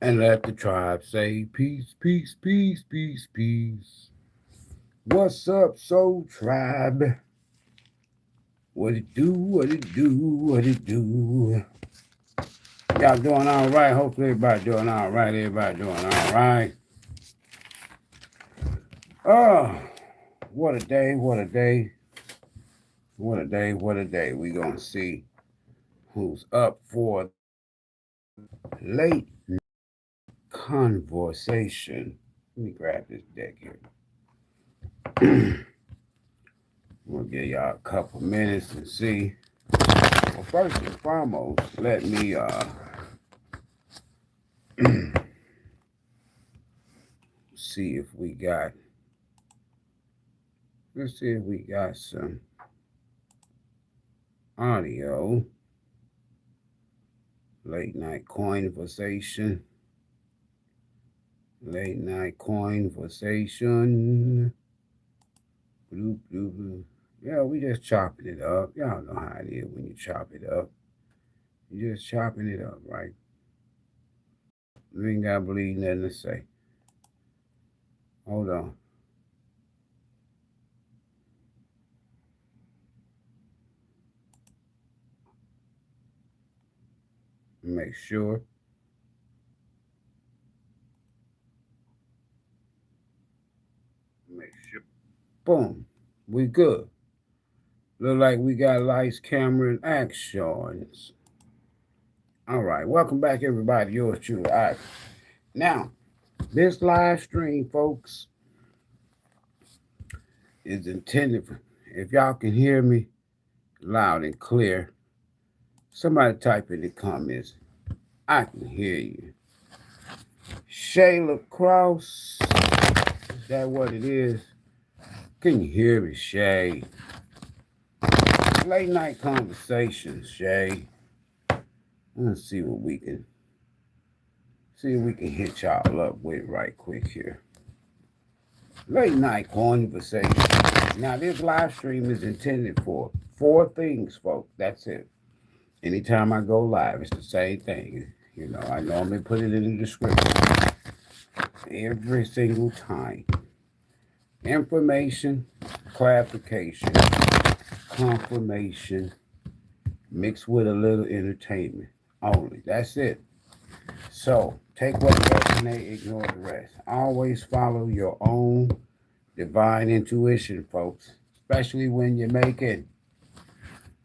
And let the tribe say peace, peace, peace, peace, peace. What's up, Soul Tribe? What it do, what it do, what it do. Y'all doing all right? Hopefully everybody doing all right. Everybody doing all right. Oh, what a day, what a day. What a day, what a day. We gonna see who's up for late conversation. Let me grab this deck here. We'll give y'all a couple minutes and see. Well, first and foremost, let me see if we got. Let's see if we got some audio. Late night conversation. Late night conversation. Bloop, bloop, bloop. Yeah, we just chopping it up. Y'all know how it is when you chop it up. You just chopping it up, right? We ain't gotta believe nothing to say. Hold on. Make sure. Make sure. Boom. We good. Look like we got lights, camera, and actions. All right. Welcome back, everybody. Yours truly, Ivory. Now, this live stream, folks, is intended for, if y'all can hear me loud and clear, somebody type in the comments. I can hear you. Shayla Cross, is that what it is? Can you hear me, Shay? Late night conversations, Shay. Let's see what we can hit y'all up with right quick here. Late night conversation. Now this live stream is intended for 4 things, folks. That's it. Anytime I go live, it's the same thing. You know, I normally put it in the description every single time. Information, clarification, confirmation, mixed with a little entertainment only. That's it. So take what resonates, ignore the rest. Always follow your own divine intuition, folks, especially when you're making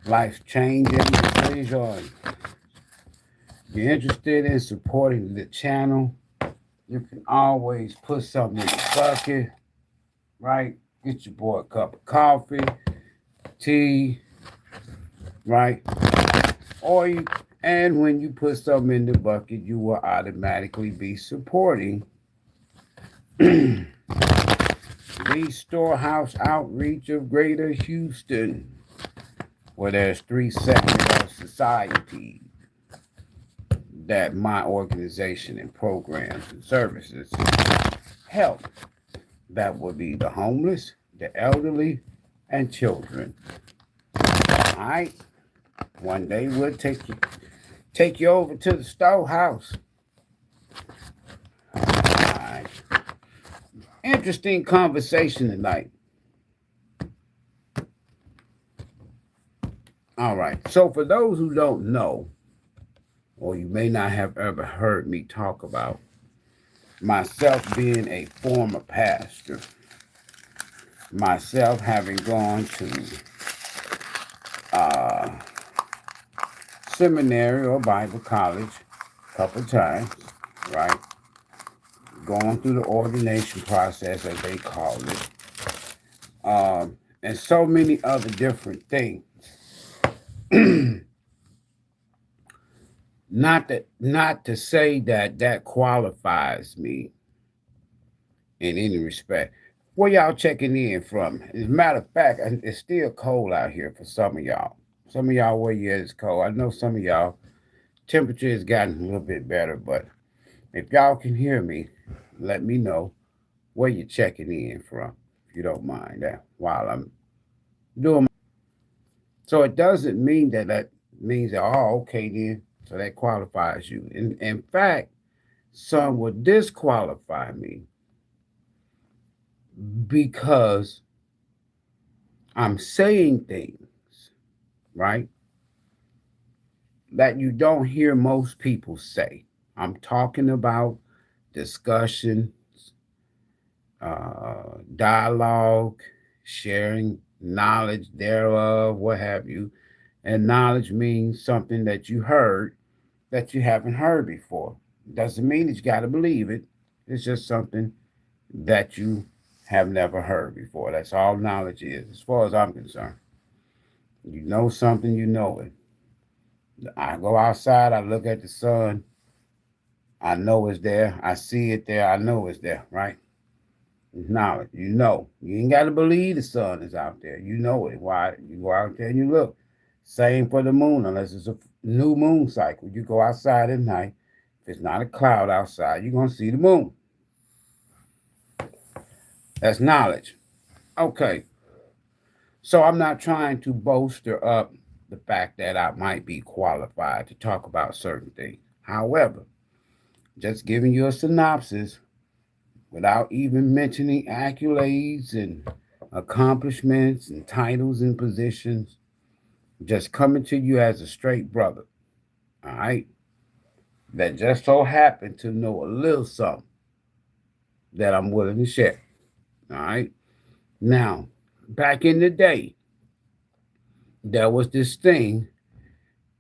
life-changing decisions. If you're interested in supporting the channel, you can always put something in the bucket, right? Get your boy a cup of coffee, tea, right? Or you, and when you put something in the bucket, you will automatically be supporting the Storehouse Outreach of Greater Houston, where there's 3 segments of society that my organization and programs and services help. That would be the homeless, the elderly, and children. All right? One day we'll take you over to the storehouse. All right. Interesting conversation tonight. All right. So for those who don't know, or you may not have ever heard me talk about, myself being a former pastor, myself having gone to seminary or Bible college a couple times, right? Going through the ordination process, as they call it, and so many other different things. Not to say that qualifies me in any respect. Where y'all checking in from? As a matter of fact, it's still cold out here for some of y'all. Some of y'all where you at is cold. I know some of y'all temperature has gotten a little bit better, but if y'all can hear me, let me know where you're checking in from, if you don't mind that while I'm doing. So it doesn't mean that means that, oh, okay then, so that qualifies you. In fact, some would disqualify me because I'm saying things, right, that you don't hear most people say. I'm talking about discussion, dialogue, sharing knowledge thereof, what have you. And knowledge means something that you heard that you haven't heard before. Doesn't mean that you got to believe it. It's just something that you have never heard before. That's all knowledge is, as far as I'm concerned. You know something, you know it. I go outside, I look at the sun, I know it's there. I see it there, I know it's there, right? It's knowledge. You know. You ain't got to believe the sun is out there. You know it. Why? You go out there and you look. Same for the moon, unless it's a new moon cycle. You go outside at night. If it's not a cloud outside, you're going to see the moon. That's knowledge. Okay. So I'm not trying to bolster up the fact that I might be qualified to talk about certain things. However, just giving you a synopsis without even mentioning accolades and accomplishments and titles and positions, just coming to you as a straight brother, all right, that just so happened to know a little something that I'm willing to share, all right. Now, back in the day, there was this thing,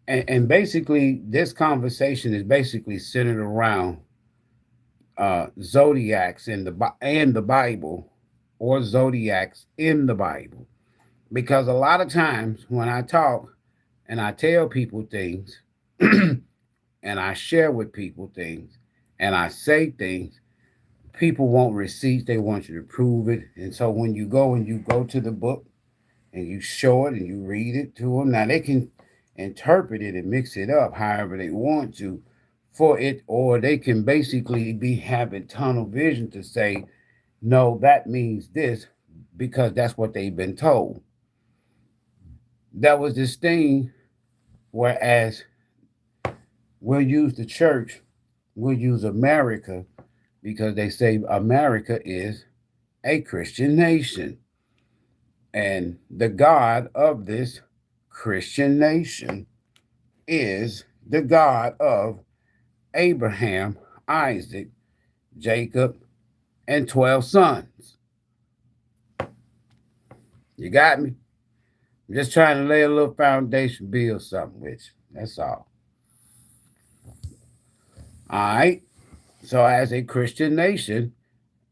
and basically, this conversation is basically centered around zodiacs in the Bible, or zodiacs in the Bible, because a lot of times when I talk and I tell people things, and I share with people things, and I say things, people want receipts. They want you to prove it, and so when you go to the book and you show it and you read it to them, now they can interpret it and mix it up however they want to for it, or they can basically be having tunnel vision to say, no, that means this because that's what they've been told. That was this thing, whereas we'll use the church, we'll use America because they say America is a Christian nation. And the God of this Christian nation is the God of Abraham, Isaac, Jacob, and 12 sons. You got me? I'm just trying to lay a little foundation, build something with you. That's all. All right. So, as a Christian nation,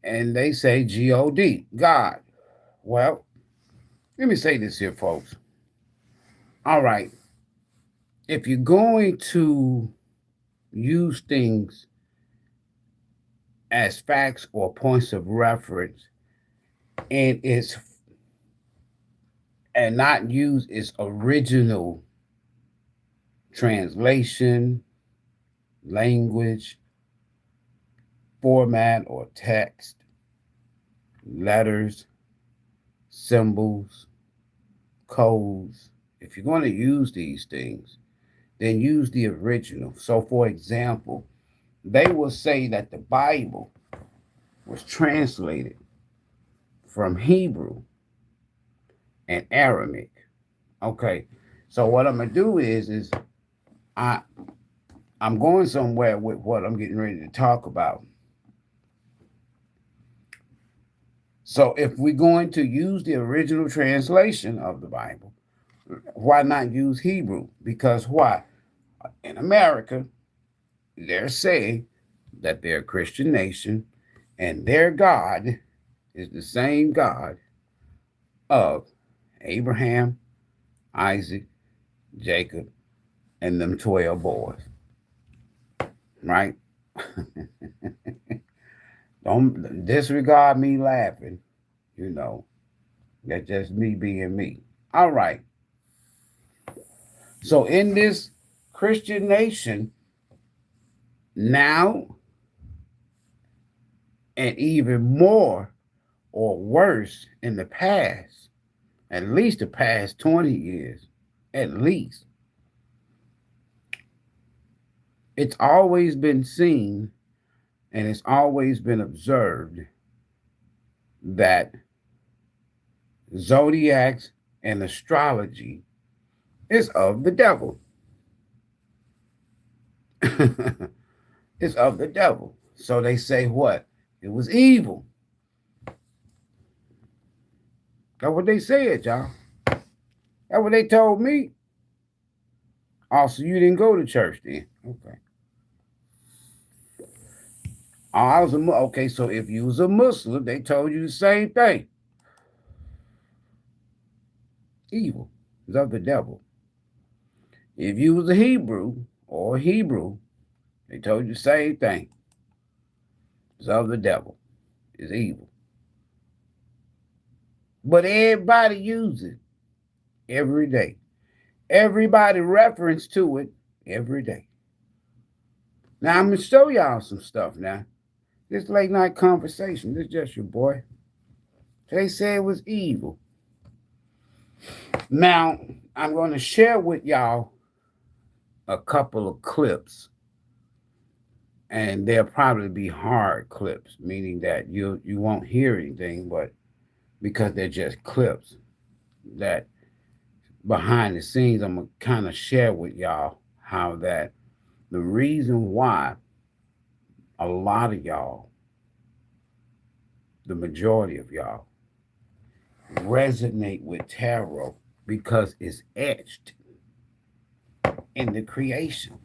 and they say God, God. Well, let me say this here, folks. All right. If you're going to use things as facts or points of reference and its and not use its original translation, language, format, or text, letters, symbols, codes. If you're going to use these things, then use the original. So, for example, they will say that the Bible was translated from Hebrew and Aramaic. Okay, so what I'm gonna do is I I'm going somewhere with what I'm getting ready to talk about. So if we're going to use the original translation of the Bible, why not use Hebrew? Because why? In America, they're saying that they're a Christian nation and their God is the same God of Abraham, Isaac, Jacob, and them 12 boys. Right? Don't disregard me laughing. You know, that's just me being me. All right. So in this Christian nation, now, and even more or worse in the past, at least the past 20 years, at least, it's always been seen And it's always been observed that zodiacs and astrology is of the devil. It's of the devil. So they say what? It was evil. That's what they said, y'all. That's what they told me. Also, you didn't go to church then. Okay. Oh, I was okay. So if you was a Muslim, they told you the same thing. Evil is of the devil. If you was a Hebrew or a Hebrew, they told you the same thing. It's of the devil. It's evil. But everybody uses it every day. Everybody reference to it every day. Now I'm gonna show y'all some stuff now. This late night conversation. This is just your boy. They said it was evil. Now I'm gonna share with y'all a couple of clips, and they'll probably be hard clips, meaning that you won't hear anything, but because they're just clips that behind the scenes, I'm gonna kind of share with y'all how that the reason why a lot of y'all, the majority of y'all, resonate with tarot because it's etched in the creation.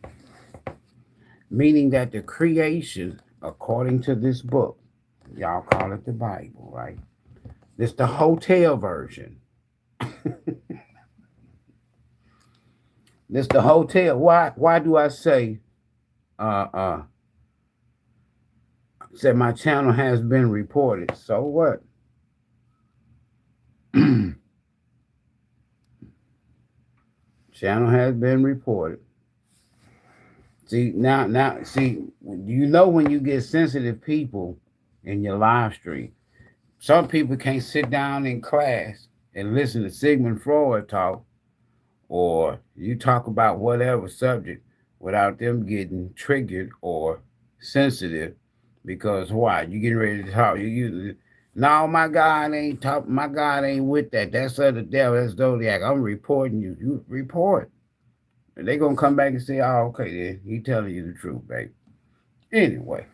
Meaning that the creation, according to this book, y'all call it the Bible, right? This the hotel version. This the hotel. Why do I say said my channel has been reported? So what? Channel has been reported. See now see, you know when you get sensitive people in your live stream, some people can't sit down in class and listen to Sigmund Freud talk, or you talk about whatever subject without them getting triggered or sensitive. Because why? You getting ready to talk. You no, my God ain't talk. My God ain't with that. That's of the devil. That's zodiac. I'm reporting you. You report. And they gonna come back and say, "Oh, okay, then he telling you the truth, baby." Anyway,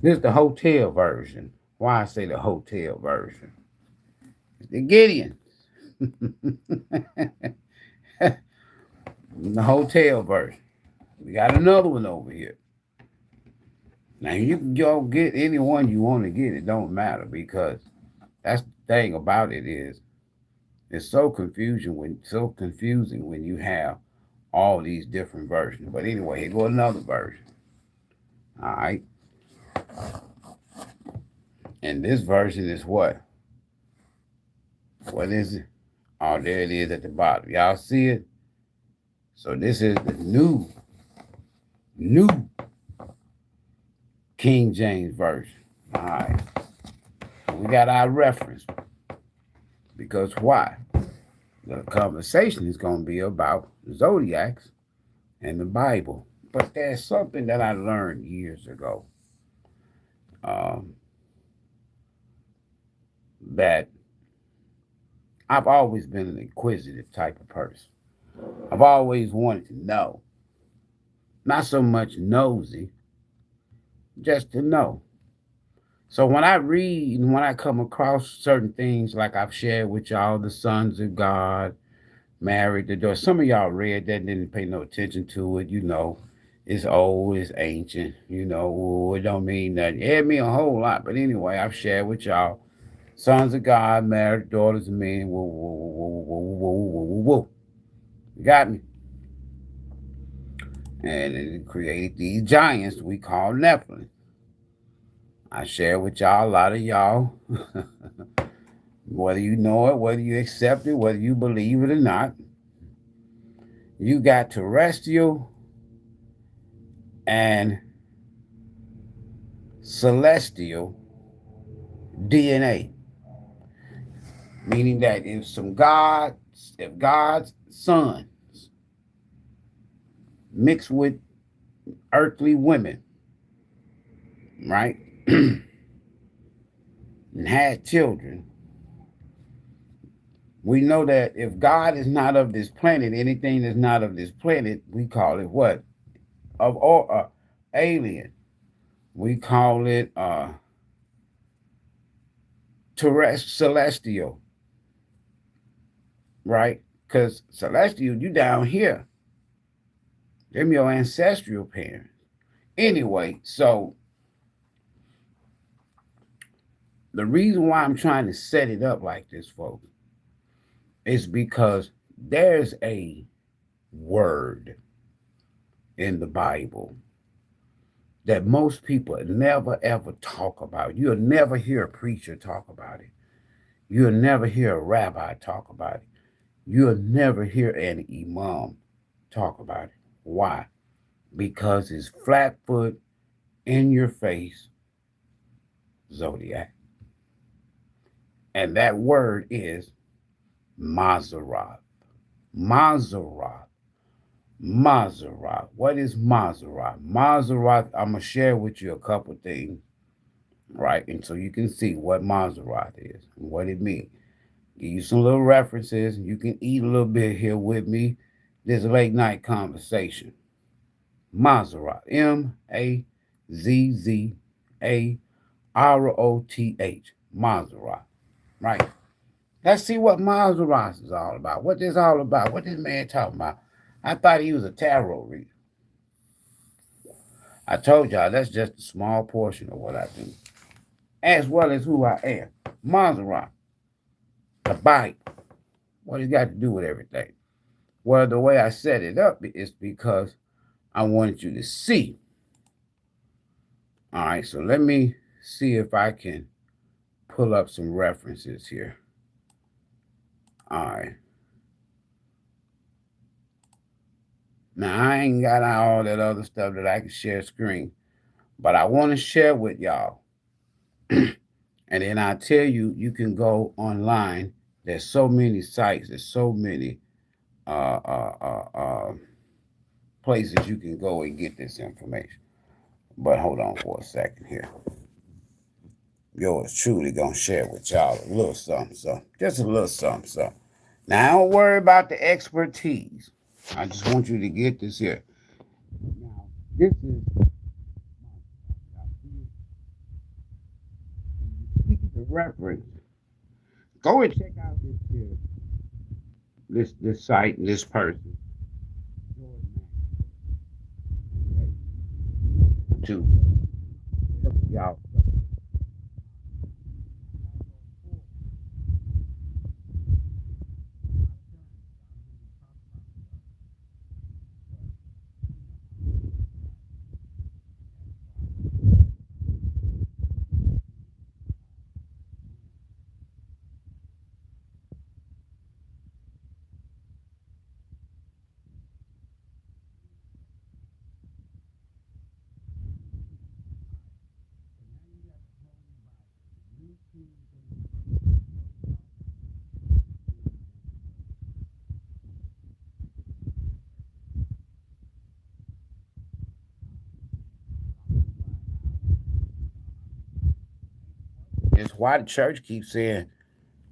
this is the hotel version. Why I say the hotel version? It's the Gideon. The hotel version. We got another one over here. Now you can go get any one you want to get. It don't matter, because that's the thing about it is it's so confusing when you have all these different versions. But anyway, here go another version. All right. And this version is what? What is it? Oh, there it is at the bottom. Y'all see it? So this is the new King James Version. All right. We got our reference. Because why? The conversation is going to be about zodiacs and the Bible. But there's something that I learned years ago, that I've always been an inquisitive type of person. I've always wanted to know. Not so much nosy, just to know. So when I read and when I come across certain things, like I've shared with y'all, the sons of God, married the daughter. Some of y'all read that and didn't pay no attention to it. It's old, it's ancient. It don't mean nothing. It mean a whole lot. But anyway, I've shared with y'all, sons of God, married daughters of men. Whoa, whoa, whoa, whoa, whoa, whoa, whoa, whoa. You got me? And it created these giants we call Nephilim. I share with y'all, a lot of y'all, whether you know it, whether you accept it, whether you believe it or not, you got terrestrial and celestial DNA. Meaning that if God's sons mix with earthly women, right? And had children, we know that if God is not of this planet, anything that's not of this planet, we call it what? Of or alien. We call it celestial, right? Because celestial, you down here. Them your ancestral parents. Anyway, so the reason why I'm trying to set it up like this, folks, is because there's a word in the Bible that most people never ever talk about. You'll never hear a preacher talk about it. You'll never hear a rabbi talk about it. You'll never hear an imam talk about it. Why? Because it's flat foot, in your face, zodiac. And that word is MAZZAROTH. MAZZAROTH. MAZZAROTH. What is MAZZAROTH? MAZZAROTH, I'm going to share with you a couple things, right? And so you can see what MAZZAROTH is and what it means. Give you some little references. You can eat a little bit here with me. This late night conversation. MAZZAROTH. MAZZAROTH. MAZZAROTH. Right. Let's see what MAZZAROTH is all about. What this all about. What this man talking about. I thought he was a tarot reader. I told y'all that's just a small portion of what I do, as well as who I am. MAZZAROTH, the Bible. What it got to do with everything? Well, the way I set it up is because I wanted you to see. All right, so let me see if I can pull up some references here. All right. Now, I ain't got all that other stuff that I can share screen, but I want to share with y'all. And then I tell you, you can go online. There's so many sites. There's so many uh, uh, uh, uh, places you can go and get this information. But hold on for a second here. Yours truly gonna share with y'all a little something, so just a little something, so. Now don't worry about the expertise. I just want you to get this here. Now this is the reference. Go and check out this here, this site and this person. To y'all. It's why the church keeps saying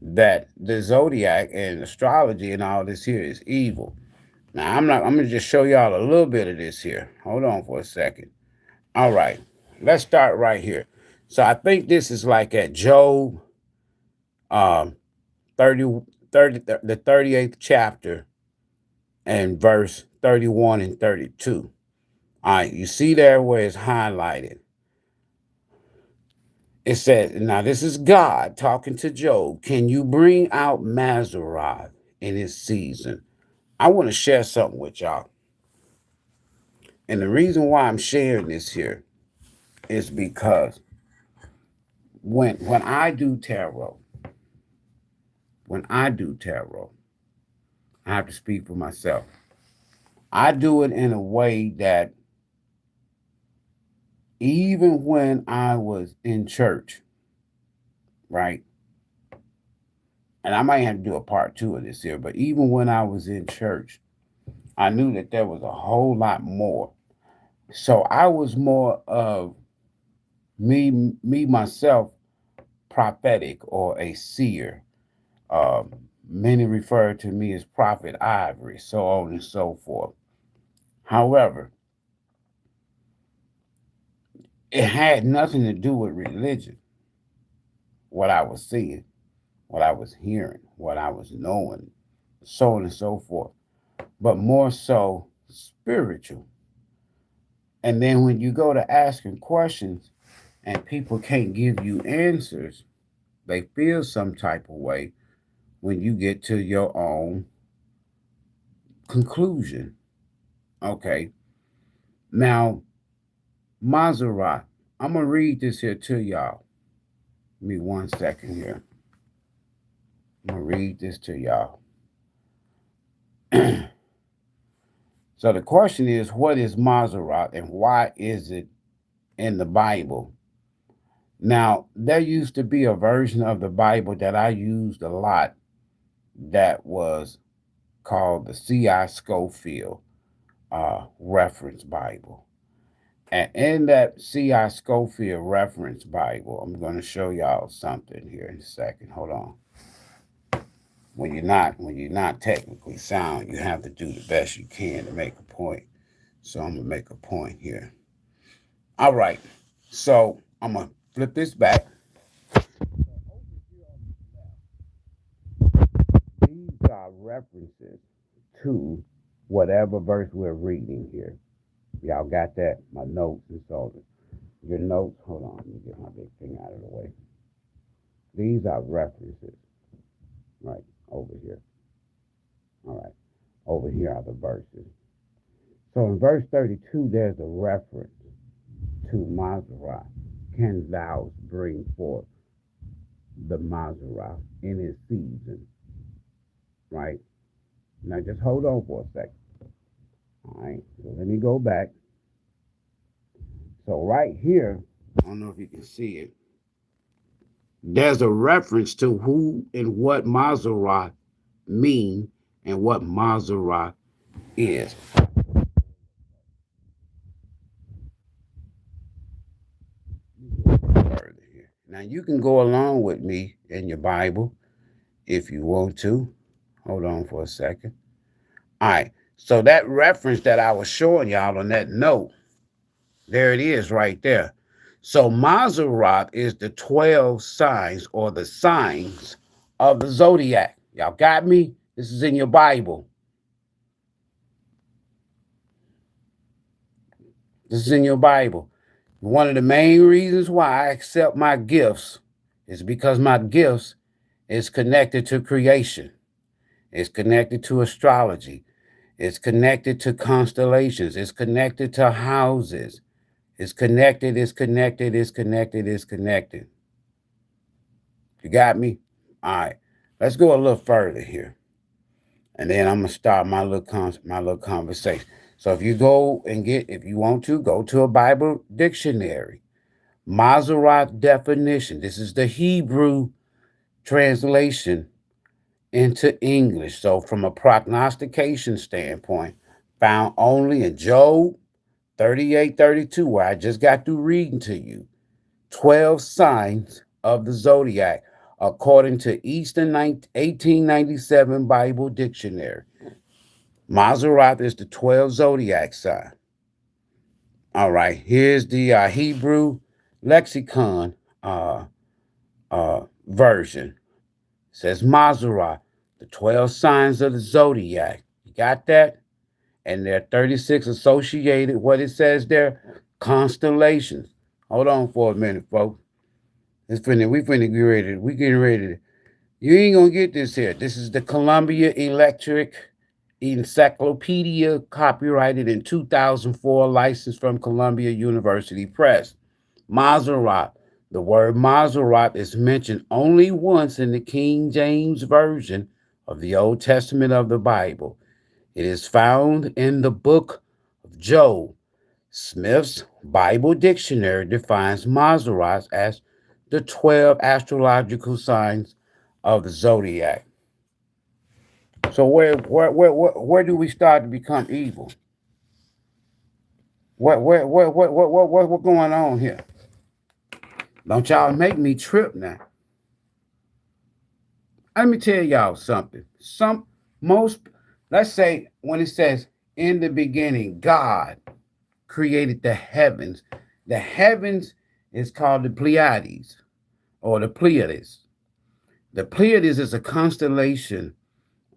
that the zodiac and astrology and all this here is evil. Now I'm gonna just show y'all a little bit of this here. Hold on for a second. All right. Let's start right here. So I think this is like at Job um 30, the 38th chapter and verse 31 and 32. All right, you see there where it's highlighted. It says, now this is God talking to Job. Can you bring out Mazzaroth in his season? I want to share something with y'all. And the reason why I'm sharing this here is because when I do tarot, when I do tarot, I have to speak for myself. I do it in a way that even when I was in church, right? And I might have to do a part two of this here, but even when I was in church, I knew that there was a whole lot more. So I was more of me myself, prophetic or a seer. Um, Many refer to me as Prophet Ivory, so on and so forth. However, it had nothing to do with religion, what I was seeing, what I was hearing, what I was knowing, so on and so forth, but more so spiritual. And then when you go to asking questions and people can't give you answers, they feel some type of way when you get to your own conclusion. Okay. Now, Mazzaroth, I'm going to read this here to y'all. Give me 1 second here. I'm going to read this to y'all. So the question is, what is Mazzaroth and why is it in the Bible? Now, there used to be a version of the Bible that I used a lot that was called the C.I. Scofield Reference Bible. And in that C.I. Scofield Reference Bible, I'm going to show y'all something here in a second. Hold on. When you're not technically sound, you have to do the best you can to make a point. So I'm gonna make a point here. All right. So I'm gonna flip this back. These are references to whatever verse we're reading here. Y'all got that? My notes and so on. Your notes. Hold on. Let me get my big thing out of the way. These are references. Right over here. All right. Over here are the verses. So in verse 32, there's a reference to Mazzaroth. Can thou bring forth the Mazzaroth in his season? Right? Now just hold on for a second. All right. So let me go back. So right here, I don't know if you can see it. There's a reference to who and what Mazzaroth mean and what Mazzaroth is. Now you can go along with me in your Bible if you want to. Hold on for a second. All right. So that reference that I was showing y'all on that note, there it is right there. So Mazzaroth is the 12 signs or the signs of the zodiac. Y'all got me? This is in your Bible. This is in your Bible. One of the main reasons why I accept my gifts is because my gifts is connected to creation. It's connected to astrology. It's connected to constellations. It's connected to houses. It's connected, it's connected, it's connected, it's connected. You got me? All right. Let's go a little further here. And then I'm going to start my little conversation. So if you go and if you want to, go to a Bible dictionary. Mazzaroth definition. This is the Hebrew translation into English. So from a prognostication standpoint, found only in Job 38:32, where I just got through reading to you. 12 signs of the zodiac, according to Eastern 1897 Bible Dictionary. Mazzaroth is the 12 zodiac sign. All right, here's the Hebrew lexicon version. It says Mazzaroth, the 12 signs of the zodiac. You got that? And there are 36 associated, what it says there, constellations. Hold on for a minute, folks. We finna get ready. We getting ready. You ain't gonna get this here. This is the Columbia Electric Encyclopedia, copyrighted in 2004, licensed from Columbia University Press. Mazzaroth. The word Mazzaroth is mentioned only once in the King James Version of the Old Testament of the Bible. It is found in the book of Job. Smith's Bible Dictionary defines Mazzaroth as the 12 astrological signs of the zodiac. So where do we start to become evil? What going on here? Don't y'all make me trip now. Let me tell y'all something. Most, let's say when it says in the beginning, God created the heavens. The heavens is called the Pleiades or the Pleiades. The Pleiades is a constellation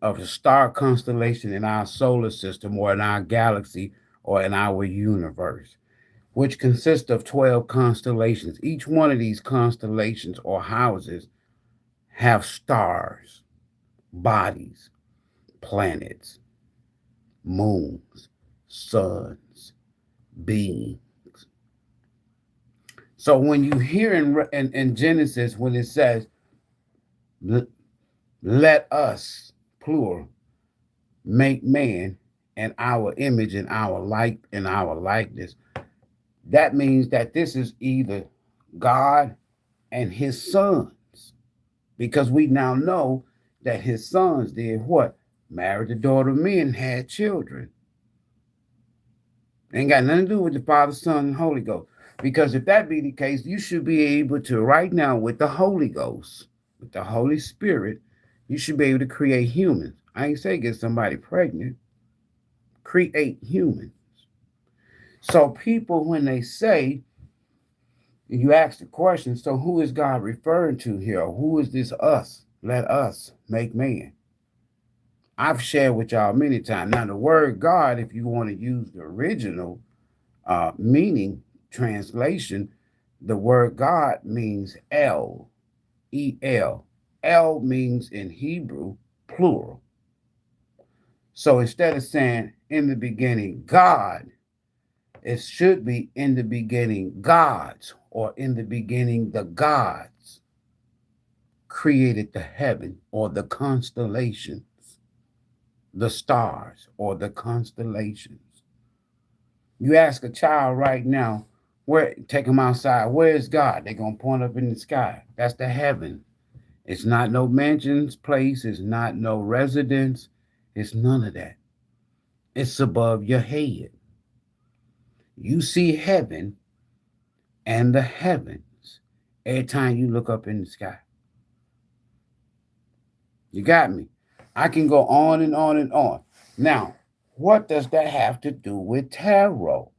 of a star constellation in our solar system or in our galaxy or in our universe, which consists of 12 constellations. Each one of these constellations or houses have stars, bodies, planets, moons, suns, beings. So when you hear in Genesis, when it says, let us, plural, make man in our image and our like and our likeness, that means that this is either God and his sons, because we now know that his sons did what? Married the daughter of men, had children. Ain't got nothing to do with the Father, Son, and Holy Ghost. Because if that be the case, you should be able to, right now, with the Holy Ghost, with the Holy Spirit, you should be able to create humans. I ain't say get somebody pregnant. Create humans. So people, when they say, you ask the question, so who is God referring to here? Or who is this us? Let us make man. I've shared with y'all many times. Now, the word God, if you want to use the original meaning translation, the word God means El, E-L. El means in Hebrew plural. So instead of saying in the beginning God, it should be in the beginning gods, or in the beginning the gods created the heaven or the constellations, the stars or the constellations. You ask a child right now, where take them outside, where is God? They're gonna point up in the sky. That's the heaven. It's not no mansions place, it's not no residence, it's none of that. It's above your head. You see heaven and the heavens every time you look up in the sky. You got me? I can go on and on and on. Now, what does that have to do with tarot?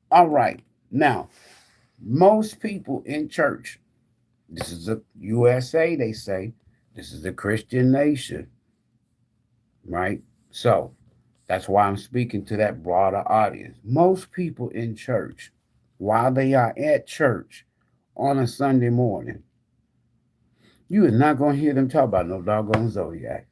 All right. Now, most people in church, this is the USA, they say, this is a Christian nation, right? So that's why I'm speaking to that broader audience. Most people in church, while they are at church on a Sunday morning, you are not going to hear them talk about no doggone zodiac.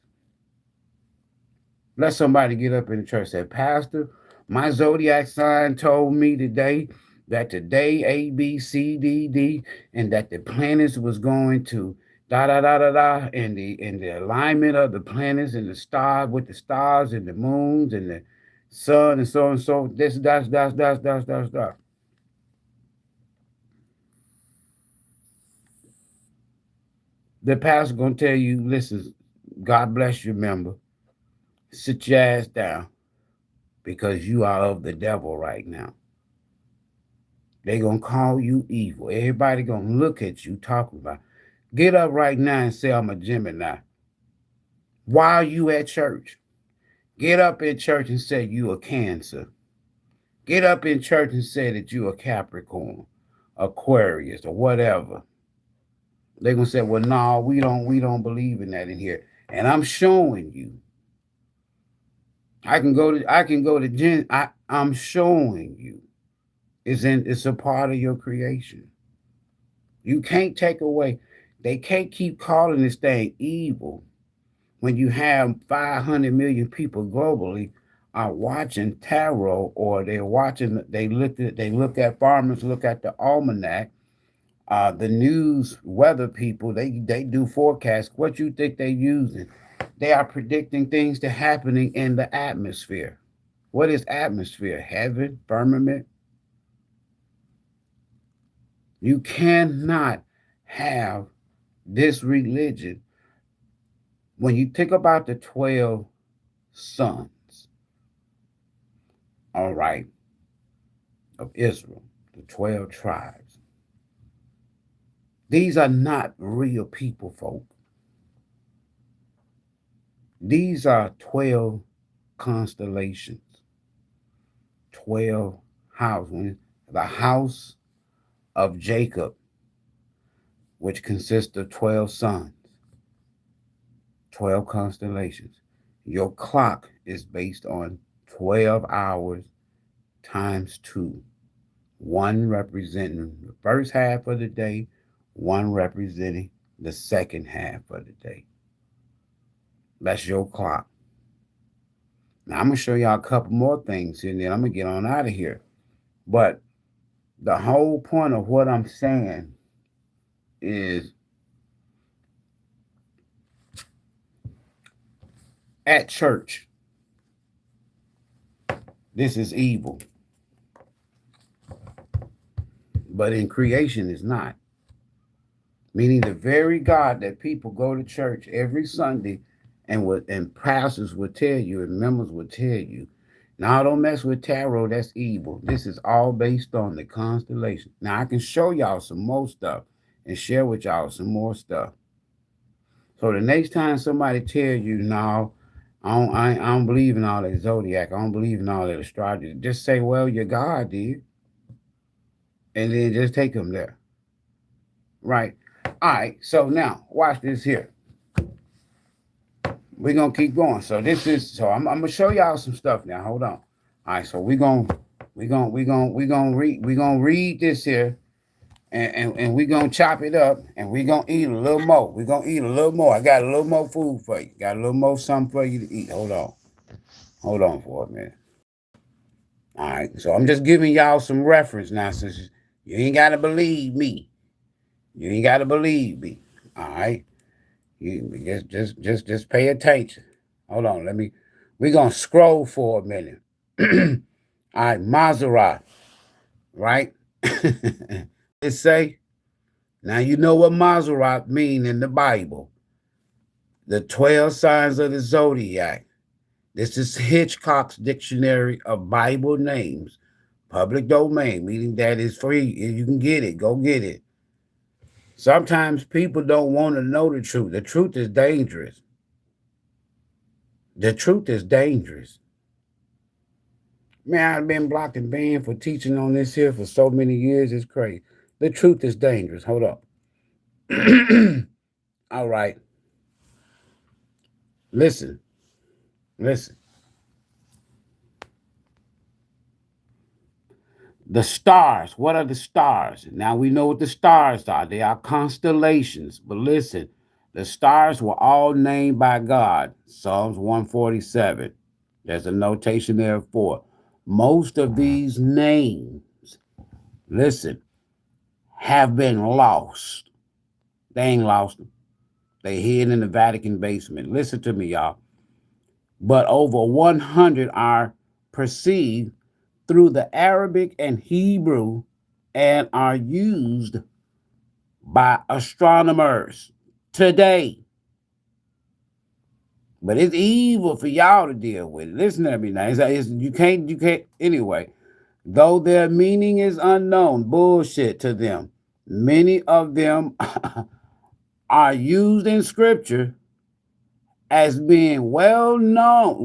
Let somebody get up in the church and say, Pastor, my zodiac sign told me today that today A, B, C, D, D, and that the planets was going to da da da da da, and the alignment of the planets and the stars with the stars and the moons and the sun and so and so. This that's. The pastor gonna tell you, listen, God bless you, member. Sit your ass down because you are of the devil right now. They gonna call you evil. Everybody gonna look at you talking about. Get up right now and say I'm a Gemini. While you at church, get up in church and say you a Cancer. Get up in church and say that you a Capricorn, Aquarius, or whatever. They gonna say, well, no, we don't believe in that in here. And I'm showing you. I can go to I'm showing you. It's a part of your creation. You can't take away. They can't keep calling this thing evil when you have 500 million people globally are watching tarot, or they're watching. They look at farmers, look at the almanac, the news, weather people. They do forecasts. What you think they're using? They are predicting things that are happening in the atmosphere. What is atmosphere? Heaven, firmament. You cannot have this religion when you think about the 12 sons, all right, of Israel, the 12 tribes. These are not real people, folk. These are 12 constellations, 12 houses. The house of Jacob, which consists of 12 sons, 12 constellations. Your clock is based on 12 hours times 2, one representing the first half of the day, one representing the second half of the day. That's your clock. Now, I'm going to show y'all a couple more things and then I'm going to get on out of here. But the whole point of what I'm saying is at church, this is evil. But in creation, it's not. Meaning the very God that people go to church every Sunday and pastors would tell you and members would tell you, now don't mess with tarot, that's evil. This is all based on the constellation. Now I can show y'all some more stuff and share with y'all some more stuff. So the next time somebody tells you, no, I don't believe in all that zodiac, I don't believe in all that astrology, just say, well, your God did. And then just take them there. Right? All right, so now watch this here. We're gonna keep going. So this is I'm gonna show y'all some stuff now. Hold on. All right, so we're gonna read this here and we're gonna chop it up and we're gonna eat a little more. We're gonna eat a little more. I got a little more food for you. Got a little more something for you to eat. Hold on. Hold on for a minute. All right, so I'm just giving y'all some reference now, since you ain't gotta believe me. You ain't gotta believe me. All right. You just pay attention. Hold on, we're gonna scroll for a minute. All right, MAZZAROTH, right? It say, now you know what MAZZAROTH mean in the Bible. The 12 signs of the zodiac. This is Hitchcock's Dictionary of Bible Names, public domain, meaning that it's free. You can get it, go get it. Sometimes people don't want to know the truth. The truth is dangerous. The truth is dangerous. Man, I've been blocked and banned for teaching on this here for so many years. It's crazy. The truth is dangerous. Hold up. All right. Listen. The stars. What are the stars? Now we know what the stars are. They are constellations. But listen, the stars were all named by God. Psalms 147. There's a notation there for. Most of these names, listen, have been lost. They ain't lost them. They hid in the Vatican basement. Listen to me, y'all. But over 100 are perceived through the Arabic and Hebrew and are used by astronomers today. But it's evil for y'all to deal with. Listen to me now. You can't, anyway. Though their meaning is unknown, bullshit to them, many of them are used in scripture as being well known,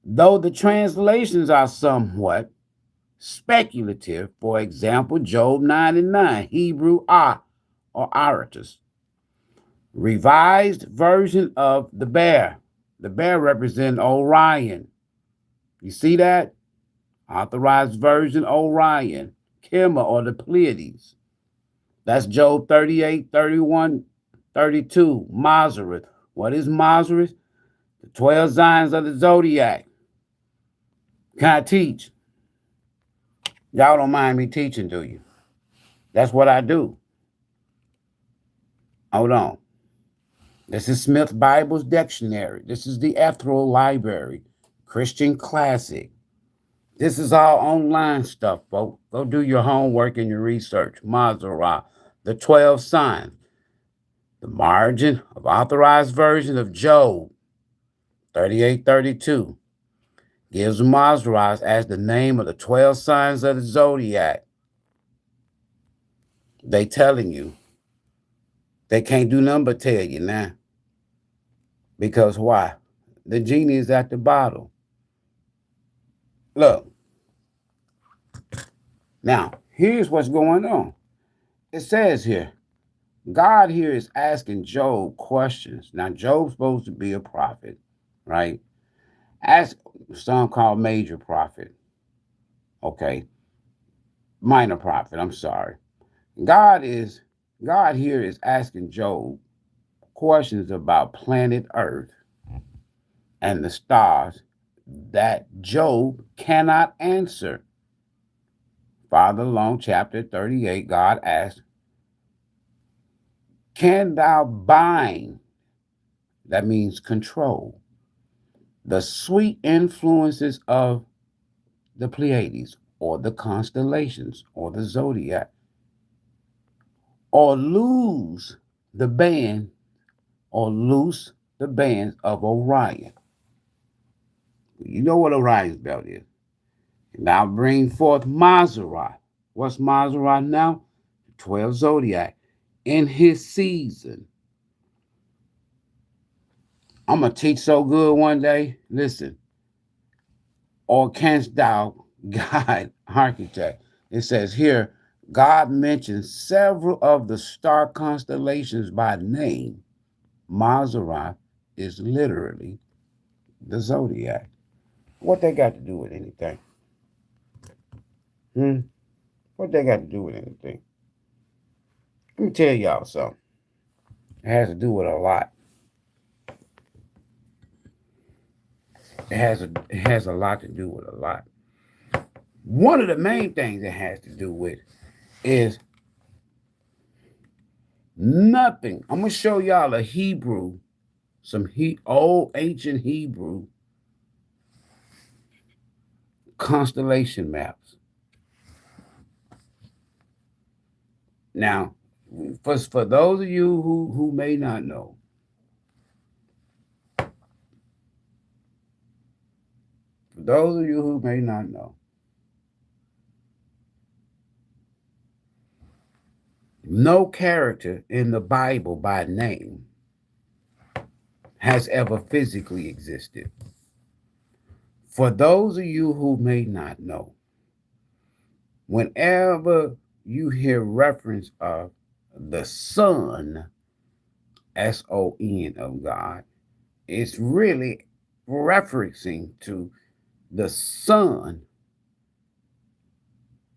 though the translations are somewhat speculative. For example, Job 9:9, Hebrew or Aratus. Revised version of the bear. The bear represents Orion. You see that? Authorized version Orion, Chema, or the Pleiades. That's Job 38, 31, 32. MAZZAROTH. What is MAZZAROTH? The 12 signs of the zodiac. Can I teach? Y'all don't mind me teaching, do you? That's what I do. Hold on. This is Smith Bible's Dictionary. This is the Ethereal Library, Christian Classic. This is all online stuff, folks. Go do your homework and your research. MAZZAROTH, the 12 signs. The margin of authorized version of Job 38:32 gives MAZZAROTH as the name of the 12 signs of the zodiac. They telling you. They can't do nothing but tell you now. Because why? The genie is at the bottle. Look, now, here's what's going on. It says here, God here is asking Job questions. Now, Job's supposed to be a prophet, right? Ask some called major prophet. Okay. Minor prophet, I'm sorry. God is God here is asking Job questions about planet Earth and the stars that Job cannot answer. Farther along, chapter 38, God asked, can thou bind, that means control, the sweet influences of the Pleiades or the constellations or the zodiac, or lose the band or loose the bands of Orion? You know what Orion's belt is. Now bring forth MAZZAROTH. What's MAZZAROTH now? 12 zodiac in his season. I'm going to teach so good one day. Listen. Or canst thou guide architect? It says here, God mentions several of the star constellations by name. MAZZAROTH is literally the zodiac. What they got to do with anything? What they got to do with anything? Let me tell y'all something. It has to do with a lot. It has a lot to do with a lot. One of the main things it has to do with is nothing. I'm gonna show y'all a Hebrew, some old ancient Hebrew constellation maps. Now, for those of you who may not know, no character in the Bible by name has ever physically existed. For those of you who may not know, whenever you hear reference of the Son, S-O-N of God, it's really referencing to the Son,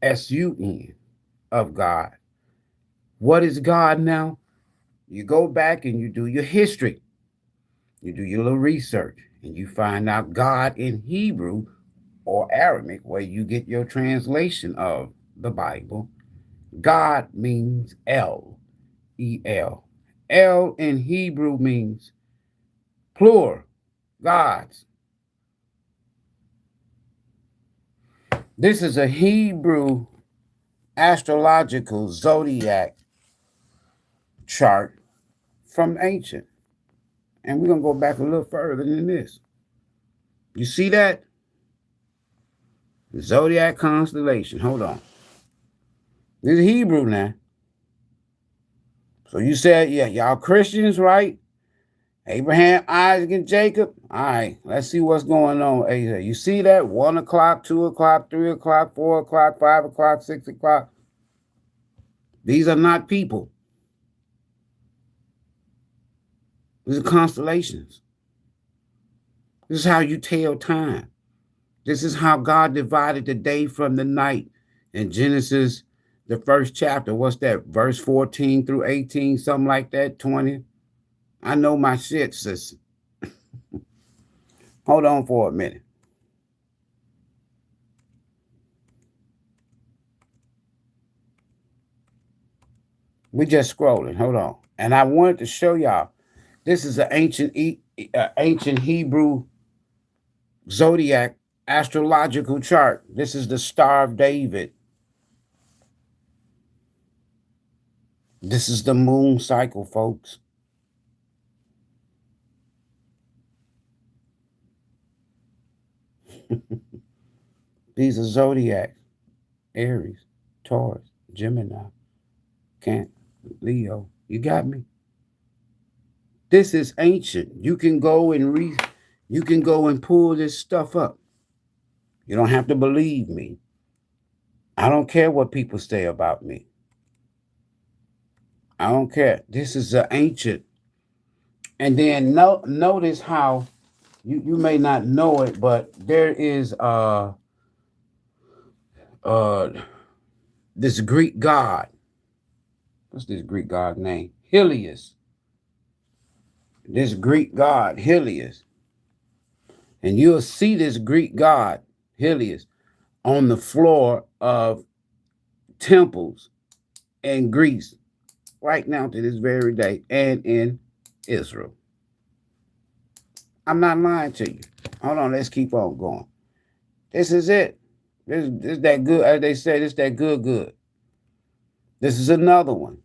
S-U-N of God. What is God now? You go back and you do your history. You do your little research and you find out God in Hebrew or Aramaic, where you get your translation of the Bible. God means El, E-L. El in Hebrew means plural, gods. This is a Hebrew astrological zodiac chart from ancient. And we're going to go back a little further than this. You see that? The zodiac constellation. Hold on. This is Hebrew now. So you said, yeah, y'all Christians, right? Abraham, Isaac, and Jacob. All right, let's see what's going on. You see that? 1 o'clock, 2 o'clock, 3 o'clock, 4 o'clock, 5 o'clock, 6 o'clock. These are not people. These are constellations. This is how you tell time. This is how God divided the day from the night. In Genesis, the first chapter, what's that? Verse 14 through 18, something like that, 20. I know my shit, sis. Hold on for a minute. We just scrolling. Hold on. And I wanted to show y'all. This is an ancient Hebrew zodiac astrological chart. This is the Star of David. This is the moon cycle, folks. These are zodiacs: Aries, Taurus, Gemini, Can't. Leo, you got me? This is ancient. You can go and you can go and pull this stuff up. You don't have to believe me. I don't care what people say about me. I don't care. This is an ancient. And then notice how you may not know it, but there is uh this Greek god. What's this Greek god name? Helios. This Greek god, Helios. And you'll see this Greek god, Helios, on the floor of temples in Greece right now to this very day and in Israel. I'm not lying to you. Hold on, let's keep on going. This is it. This is that good, as they say, this that good. This is another one.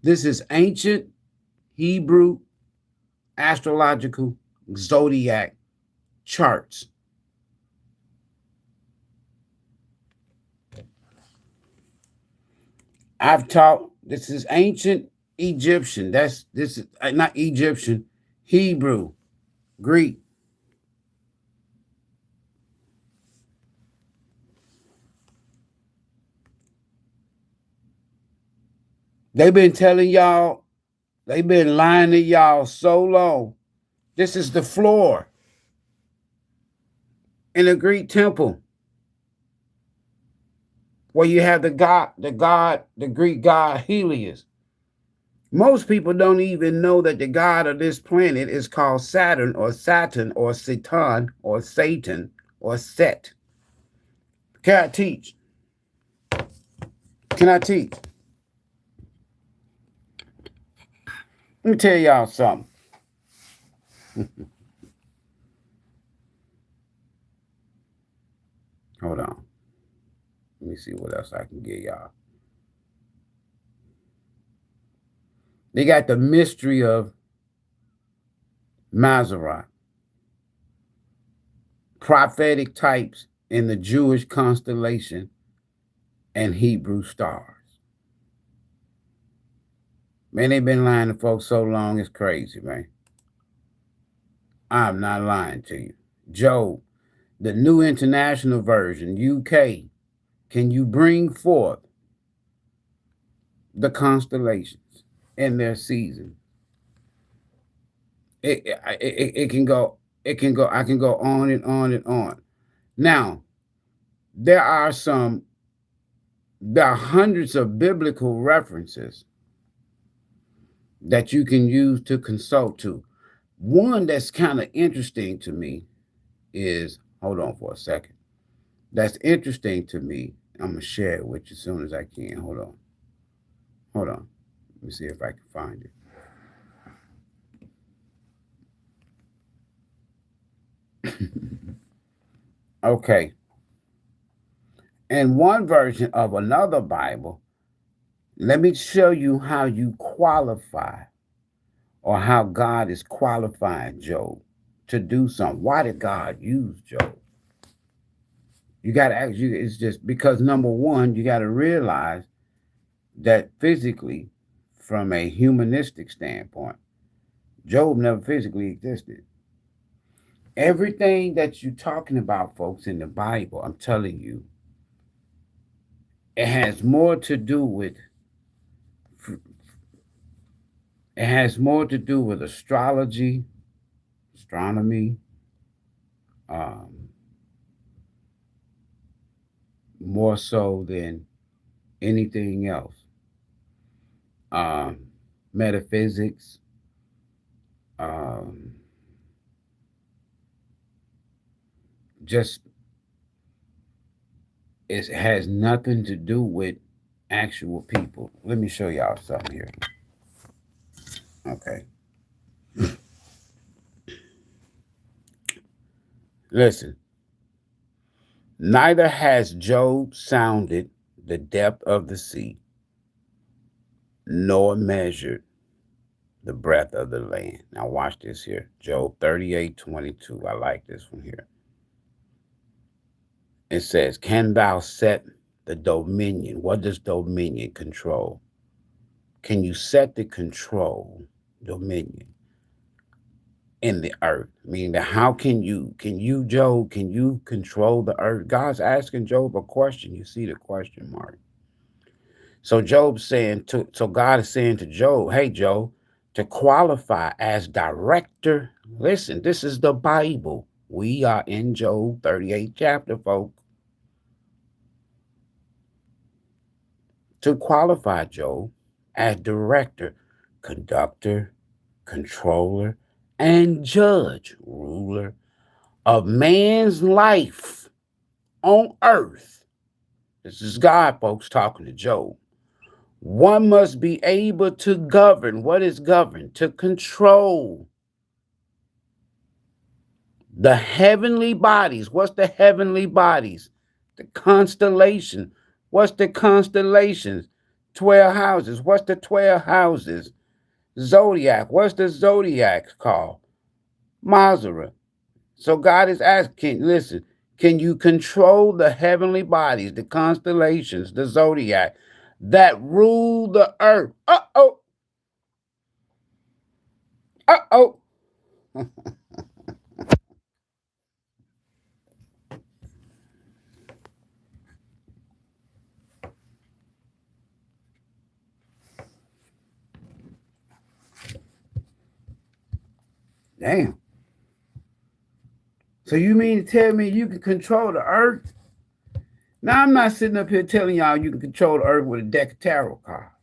This is ancient Hebrew astrological zodiac charts. I've taught, this is ancient Egyptian. This is not Egyptian, Hebrew, Greek. They've been telling y'all, they've been lying to y'all so long. This is the floor in the Greek temple where you have the Greek god Helios. Most people don't even know that the god of this planet is called Saturn or Satan or Satan or Satan or Set. Can I teach? Can I teach? Let me tell y'all something. Hold on. Let me see what else I can get y'all. They got the mystery of MAZZAROTH. Prophetic types in the Jewish constellation and Hebrew stars. Man, they've been lying to folks so long, it's crazy, man. I'm not lying to you. Job, the New International Version, UK, can you bring forth the constellations in their season? It can go, I can go on and on and on. Now, there are hundreds of biblical references that you can use to consult to. One that's kind of interesting to me is, hold on for a second. That's interesting to me. I'm going to share it with you as soon as I can. Hold on. Hold on. Let me see if I can find it. Okay. In one version of another Bible, let me show you how you qualify or how God is qualifying Job to do something. Why did God use Job? You got to ask you, it's just because number one, you got to realize that physically, from a humanistic standpoint, Job never physically existed. Everything that you're talking about, folks, in the Bible, I'm telling you, it has more to do with astrology, astronomy, more so than anything else. Metaphysics, just it has nothing to do with actual people. Let me show y'all something here. Okay. Listen. Neither has Job sounded the depth of the sea, nor measured the breadth of the land. Now watch this here. Job 38:22. I like this one here. It says, can thou set the dominion? What does dominion control? Can you set the control, dominion, in the earth? Meaning that how can you, Job, can you control the earth? God's asking Job a question. You see the question mark. So Job's saying so God is saying to Job, hey Job, to qualify as director, listen, this is the Bible. We are in Job 38th chapter, folks. To qualify Job as director, conductor, controller, and judge, ruler of man's life on earth. This is God, folks, talking to Job. One must be able to govern. What is govern? To control the heavenly bodies. What's the heavenly bodies? The constellation. What's the constellations? 12 houses. What's the 12 houses? Zodiac. What's the zodiacs called? MAZZAROTH. So God is asking, listen, can you control the heavenly bodies, the constellations, the zodiac that rule the earth? Uh-oh. Uh-oh. Damn. So you mean to tell me you can control the earth? Now, I'm not sitting up here telling y'all you can control the earth with a deck of tarot cards.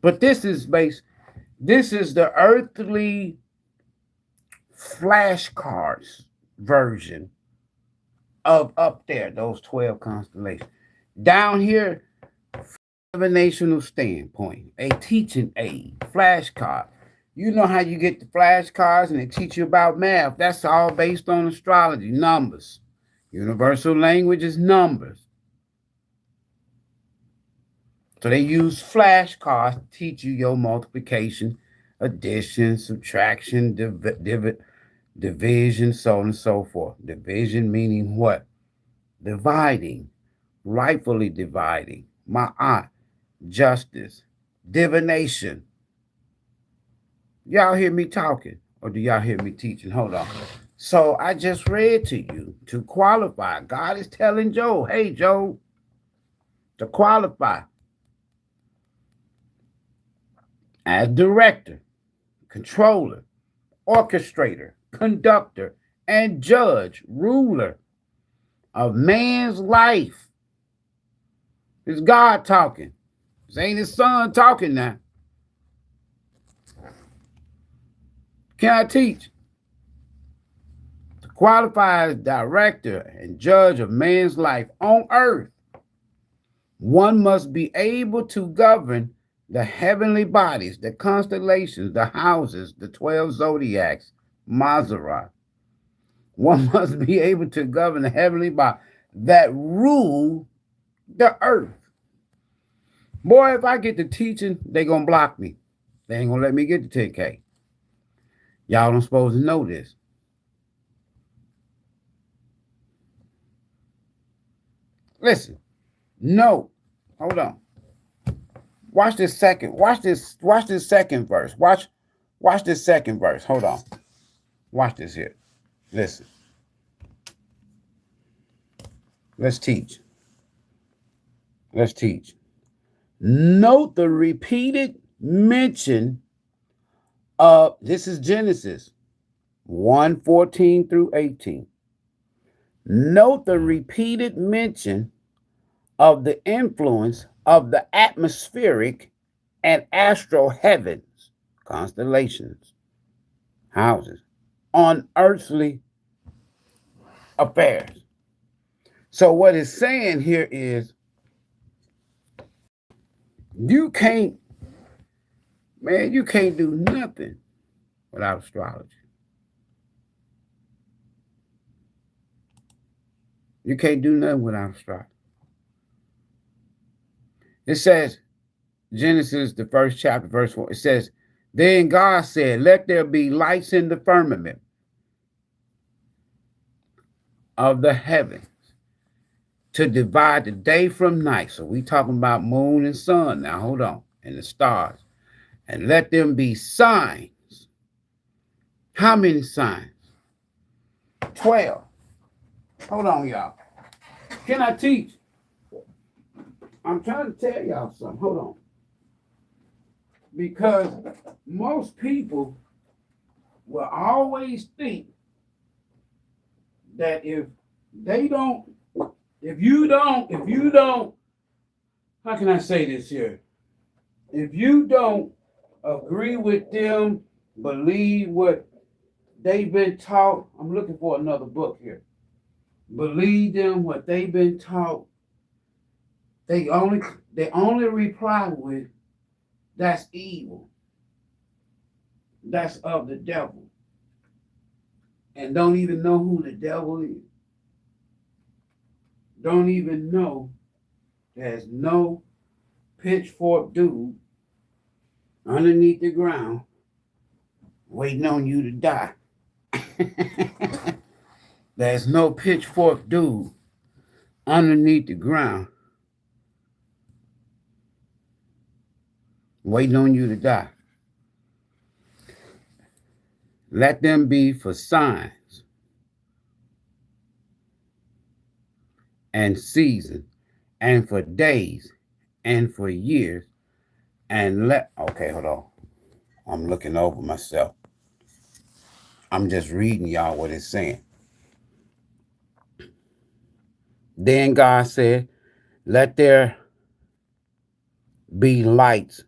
But this is the earthly flashcards version of up there, those 12 constellations. Down here, from a national standpoint, a teaching aid, flashcard. You know how you get the flashcards and they teach you about math. That's all based on astrology, numbers. Universal language is numbers. So they use flashcards to teach you your multiplication, addition, subtraction, division, so on and so forth. Division meaning what? Dividing, rightfully dividing. Ma'at, justice, divination. Y'all hear me talking or do y'all hear me teaching? Hold on. So I just read to you to qualify. God is telling Job, hey, Job, to qualify as director, controller, orchestrator, conductor, and judge, ruler of man's life. It's God talking. This ain't his son talking now. Can I teach? To qualify as director and judge of man's life on earth, one must be able to govern the heavenly bodies, the constellations, the houses, the 12 zodiacs, MAZZAROTH. One must be able to govern the heavenly bodies that rule the earth. Boy, if I get to teaching, they going to block me. They ain't going to let me get to 10K. Y'all don't supposed to know this. Listen, no, hold on. Watch this second. Watch this second verse. Watch this second verse. Hold on. Watch this here. Listen. Let's teach. Let's teach. Note the repeated mention of, this is Genesis 1:14 through 18. Note the repeated mention of the influence of the atmospheric and astral heavens, constellations, houses, on earthly affairs. So what it's saying here is you can't do nothing without astrology. You can't do nothing without astrology. It says, Genesis, the first chapter, verse 4, it says, then God said, let there be lights in the firmament. of the heavens to divide the day from night. So we talking about moon and sun now. Hold on. And the stars. And let them be signs. How many signs? 12. Hold on, y'all. Can I teach? I'm trying to tell y'all something. Hold on. Because most people will always think that if you don't, how can I say this here? If you don't agree with them, believe what they've been taught, I'm looking for another book here. Believe them what they've been taught. They only reply with, that's evil. That's of the devil. And don't even know who the devil is. Don't even know there's no pitchfork dude underneath the ground waiting on you to die. There's no pitchfork dude underneath the ground waiting on you to die. Let them be for signs and seasons and for days and for years. And okay, hold on. I'm looking over myself. I'm just reading y'all what it's saying. Then God said, let there be lights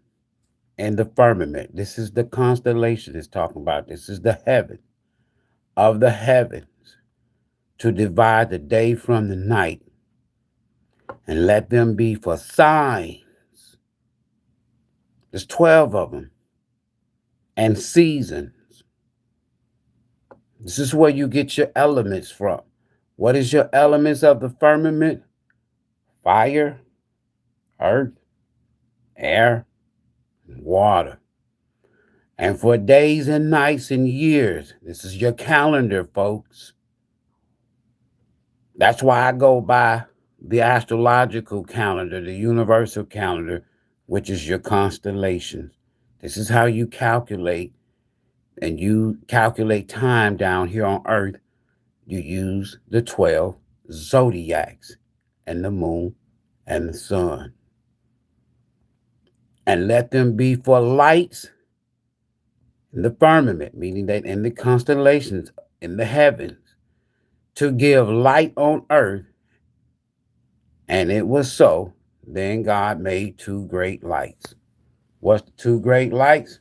in the firmament. This is the constellation it's talking about. This is the heaven of the heavens to divide the day from the night. And let them be for signs. There's 12 of them. And seasons. This is where you get your elements from. What is your elements of the firmament? Fire, earth, air, and water. And for days and nights and years. This is your calendar, folks. That's why I go by the astrological calendar, the universal calendar, which is your constellations. This is how you calculate, and you calculate time down here on Earth. You use the 12 zodiacs and the moon and the sun. And let them be for lights in the firmament, meaning that in the constellations, in the heavens, to give light on earth. And it was so. Then God made two great lights. What's the two great lights?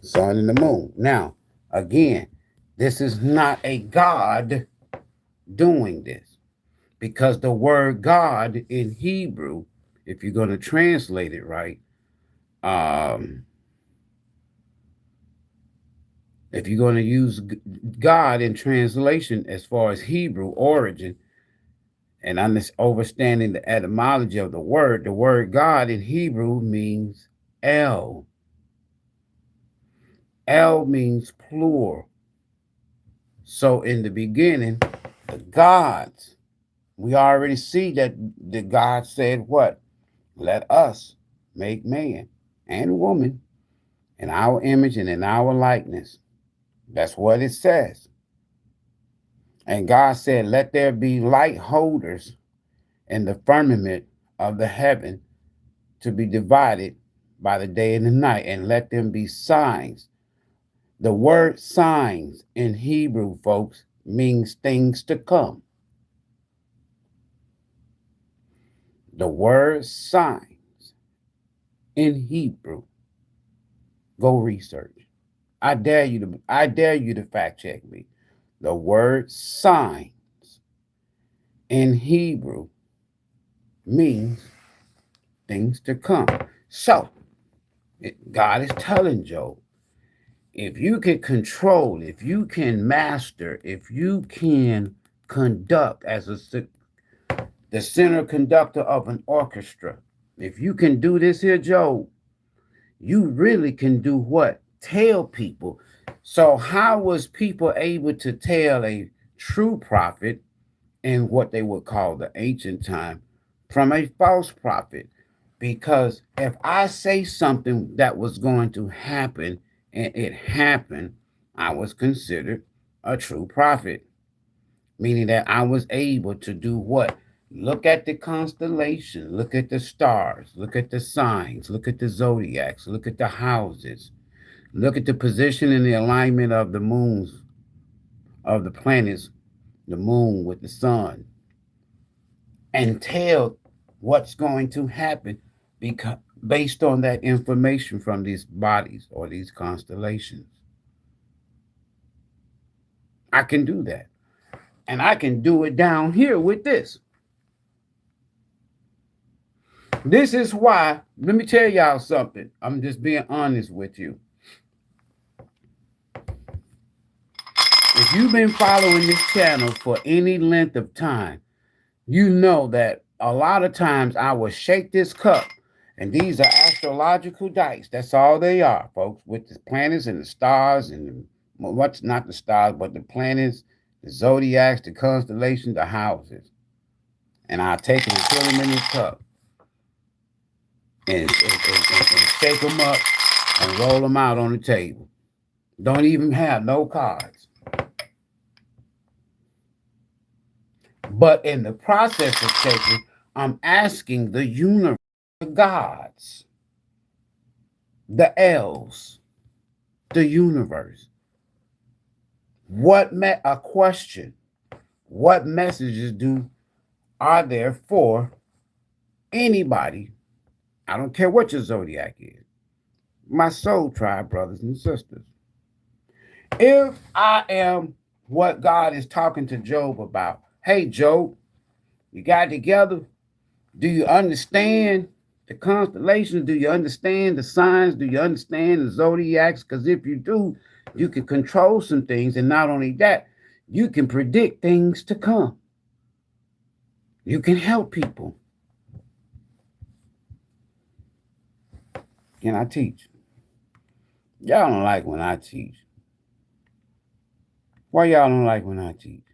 Sun and the moon. Now, again, this is not a God doing this, because the word God in Hebrew, if you're going to translate it right, if you're going to use God in translation as far as Hebrew origin, and understanding the etymology of the word God in Hebrew means El. El means plural. So in the beginning, the gods, we already see that the God said what? Let us make man and woman in our image and in our likeness. That's what it says. And God said, let there be light holders in the firmament of the heaven to be divided by the day and the night, and let them be signs. The word signs in Hebrew, folks, means things to come. The word signs in Hebrew, go research. I dare you to fact check me. The word signs in Hebrew means things to come. So, God is telling Job, if you can control, if you can master, if you can conduct as the center conductor of an orchestra, if you can do this here, Job, you really can do what? Tell people. So how was people able to tell a true prophet in what they would call the ancient time from a false prophet. Because if I say something that was going to happen and it happened, I was considered a true prophet, meaning that I was able to do what? Look at the constellation, look at the stars, look at the signs, look at the zodiacs, look at the houses, look at the position and the alignment of the moons, of the planets, the moon with the sun, and tell what's going to happen because based on that information from these bodies or these constellations. I can do that. And I can do it down here with this. This is why, let me tell y'all something. I'm just being honest with you. If you've been following this channel for any length of time, you know that a lot of times I will shake this cup, and these are astrological dice. That's all they are, folks, with the planets and the stars and what's not the stars, but the planets, the zodiacs, the constellations, the houses. And I'll take them and put them in this cup and shake them up and roll them out on the table. Don't even have no cards. But in the process of shaking, I'm asking the universe, the gods, the elves, the universe, a question. What messages are there for anybody? I don't care what your zodiac is. My soul tribe brothers and sisters. If I am what God is talking to Job about, hey, Job, you got it together? Do you understand the constellations? Do you understand the signs? Do you understand the zodiacs? Because if you do, you can control some things. And not only that, you can predict things to come. You can help people. Can I teach? Y'all don't like when I teach. Why y'all don't like when I teach?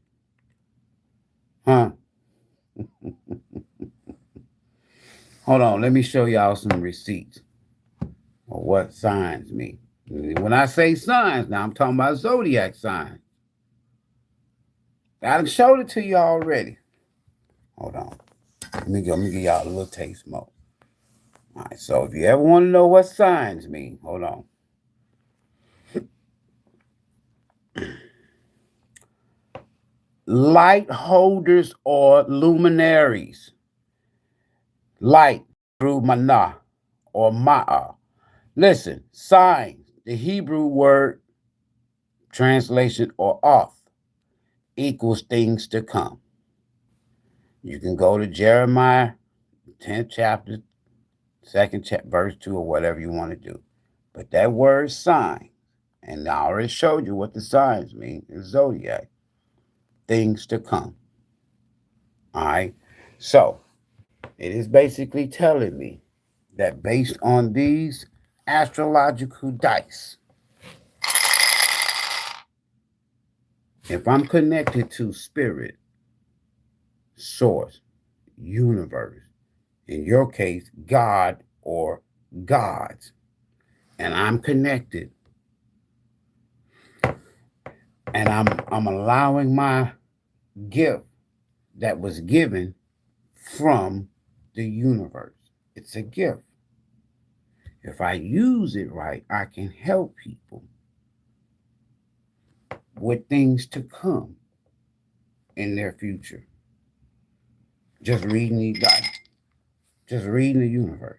Huh? Hold on, let me show y'all some receipts of what signs mean. When I say signs, now I'm talking about zodiac signs. I done showed it to you already. Hold on. Let me give y'all a little taste more. All right, so if you ever want to know what signs mean, hold on. Light holders or luminaries. Light through manah or ma'ah. Listen, signs, the Hebrew word translation or off equals things to come. You can go to Jeremiah 10th chapter, 2nd verse 2 or whatever you want to do. But that word sign, and I already showed you what the signs mean in zodiac, things to come. All right. So it is basically telling me that based on these astrological dice, if I'm connected to spirit, source, universe, in your case, God or gods, and I'm connected, and I'm allowing my gift that was given from the universe. It's a gift. If I use it right, I can help people with things to come in their future. Just reading these dice. Just reading the universe.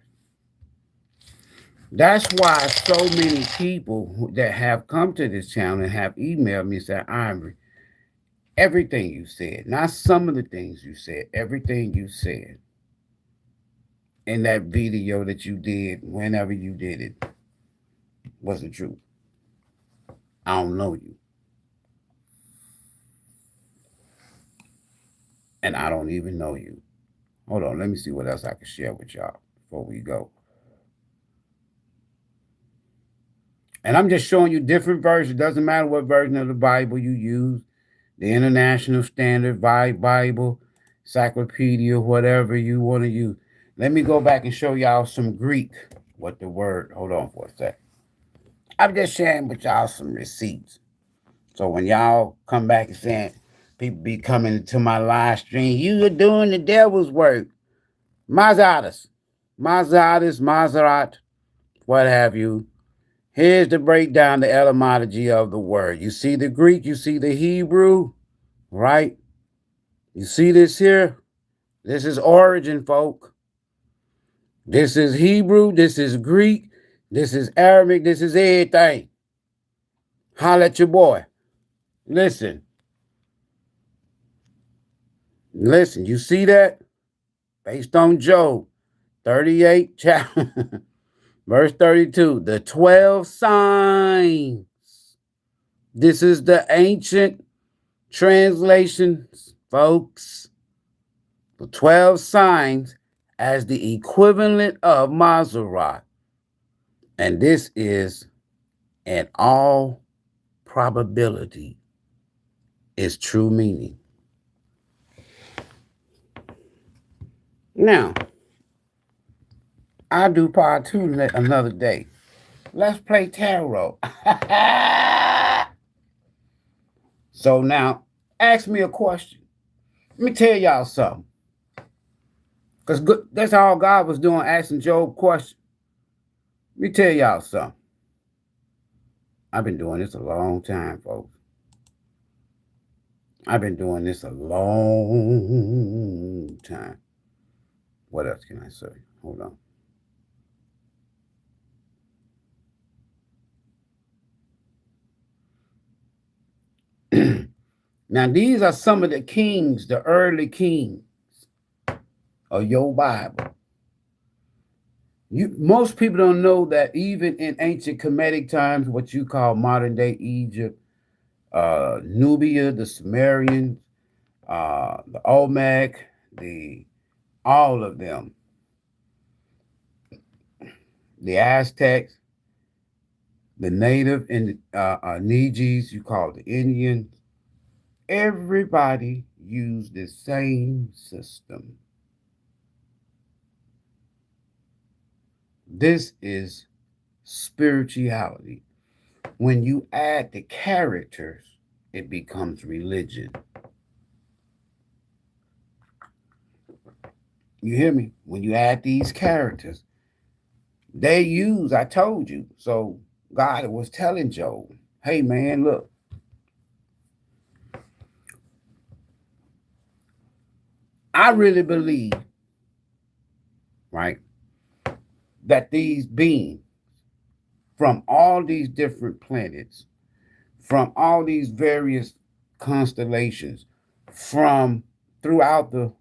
That's why so many people that have come to this channel and have emailed me and said, Ivory, everything you said, not some of the things you said, everything you said in that video that you did, whenever you did it, was the truth. I don't know you. And I don't even know you. Hold on, let me see what else I can share with y'all before we go. And I'm just showing you different versions. It doesn't matter what version of the Bible you use. the International Standard Bible, Encyclopedia, whatever you want to use. Let me go back and show y'all some Greek. What the word? Hold on for a sec. I'm just sharing with y'all some receipts. So when y'all come back and saying people be coming to my live stream, you are doing the devil's work. MAZZAROTH, MAZZAROTH, what have you. Here's the breakdown, the etymology of the word. You see the Greek, you see the Hebrew, right? You see this here? This is origin, folk. This is Hebrew, this is Greek, this is Arabic, this is everything. Holla at your boy. Listen. Listen, you see that? Based on Job 38, chapter, verse 32, the 12 signs. This is the ancient translations, folks. The 12 signs as the equivalent of MAZZAROTH. And this is, in all probability, its true meaning. Now, I'll do part 2 another day. Let's play tarot. So now, ask me a question. Let me tell y'all something. Because that's all God was doing, asking Job questions. Let me tell y'all something. I've been doing this a long time, folks. I've been doing this a long time. What else can I say? Hold on. Now, these are some of the kings, the early kings of your Bible. Most people don't know that even in ancient Kemetic times, what you call modern day Egypt, Nubia, the Sumerians, the Olmec, all of them, the Aztecs, the native and Nijis, you call the Indians, everybody used the same system. This is spirituality. When you add the characters, it becomes religion. You hear me? When you add these characters, I told you. So God was telling Job, hey man, look. I really believe, right, that these beings from all these different planets, from all these various constellations, from throughout the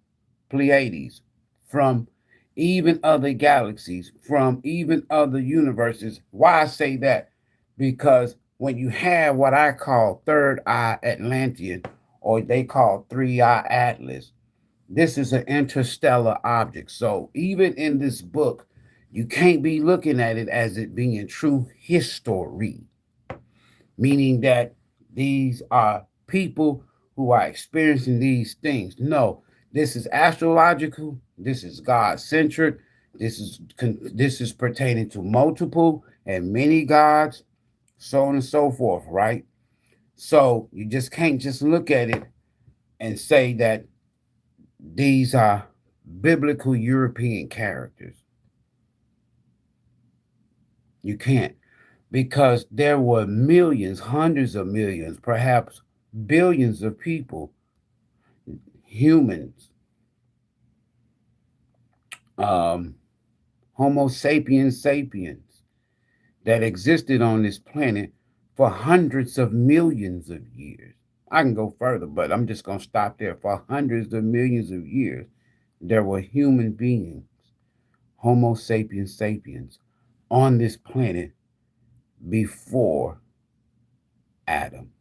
Pleiades, from even other galaxies, from even other universes. Why I say that? Because when you have what I call third eye Atlantean, or they call 3-eye Atlas, this is an interstellar object. So even in this book, you can't be looking at it as it being true history, meaning that these are people who are experiencing these things. No, this is astrological. This is God-centered. This is pertaining to multiple and many gods, so on and so forth, right? So you just can't just look at it and say that these are biblical European characters. You can't, because there were millions, hundreds of millions, perhaps billions of people, humans, Homo sapiens sapiens, that existed on this planet for hundreds of millions of years. I can go further, but I'm just going to stop there. For hundreds of millions of years, there were human beings, Homo sapiens sapiens, on this planet before Adam.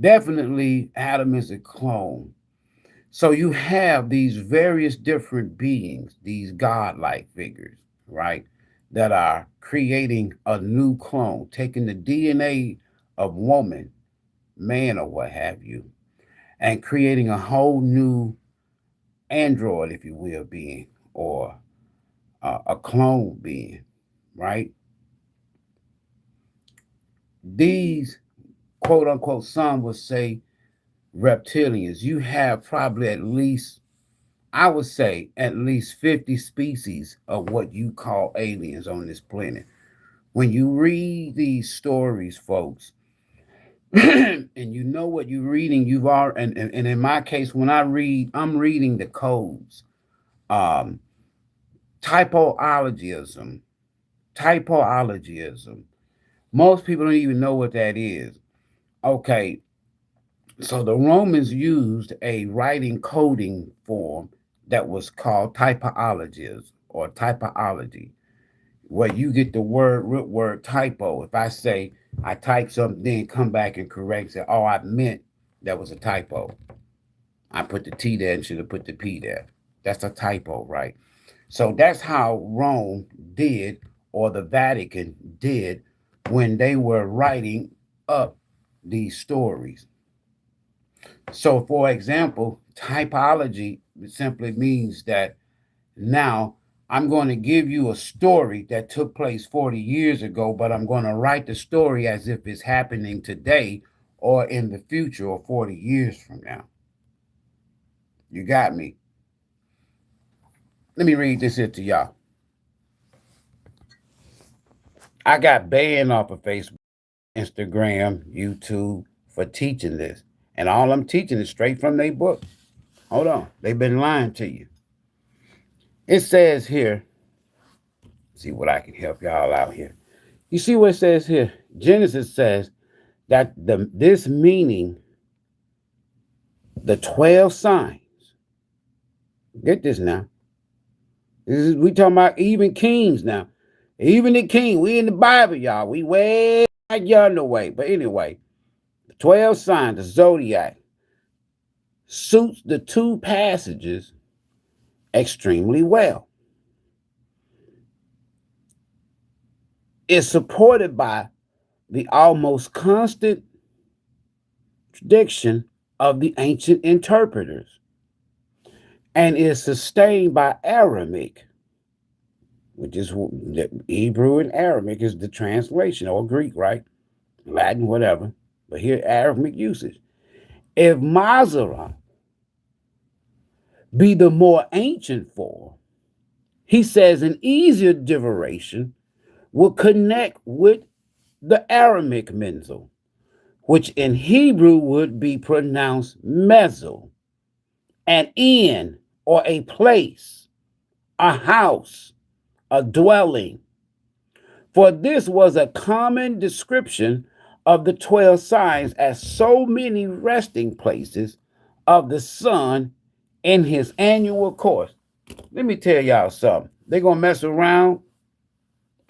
Definitely, Adam is a clone. So you have these various different beings, these godlike figures, right, that are creating a new clone, taking the DNA of woman, man or what have you, and creating a whole new android, if you will, being, or a clone being, right? These quote unquote, some would say reptilians. You have probably at least, I would say, at least 50 species of what you call aliens on this planet. When you read these stories, folks, and you know what you're reading, you've already, and in my case, when I read, I'm reading the codes. Um, typologism, typologism. Most people don't even know what that is. Okay, so the Romans used a writing coding form that was called typologies or typology, where you get the root word typo. If I say I type something, then come back and correct, say, oh, I meant that was a typo. I put the T there and should have put the P there. That's a typo, right? So that's how Rome did, or the Vatican did, when they were writing up these stories. So, for example, typology simply means that now I'm going to give you a story that took place 40 years ago, but I'm going to write the story as if it's happening today or in the future or 40 years from now. You got me? Let me read this here to y'all. I got banned off of Facebook, Instagram, YouTube for teaching this. And all I'm teaching is straight from their book. Hold on. They've been lying to you. It says here, see what I can help y'all out here. You see what it says here? Genesis says that this meaning, the 12 signs. Get this now. We talking about even kings now. Even the king. We in the Bible, y'all. We way yonder way. But anyway, the 12 signs, the zodiac, suits the two passages extremely well. It's supported by the almost constant tradition of the ancient interpreters and is sustained by Aramaic, which is Hebrew and Aramaic is the translation, or Greek, right? Latin, whatever. But here, Aramaic usage. If MAZZAROTH be the more ancient form, he says an easier derivation will connect with the Aramaic menzel, which in Hebrew would be pronounced mezzo, an inn or a place, a house, a dwelling. For this was a common description of the 12 signs as so many resting places of the sun in his annual course. Let me tell y'all something. They're going to mess around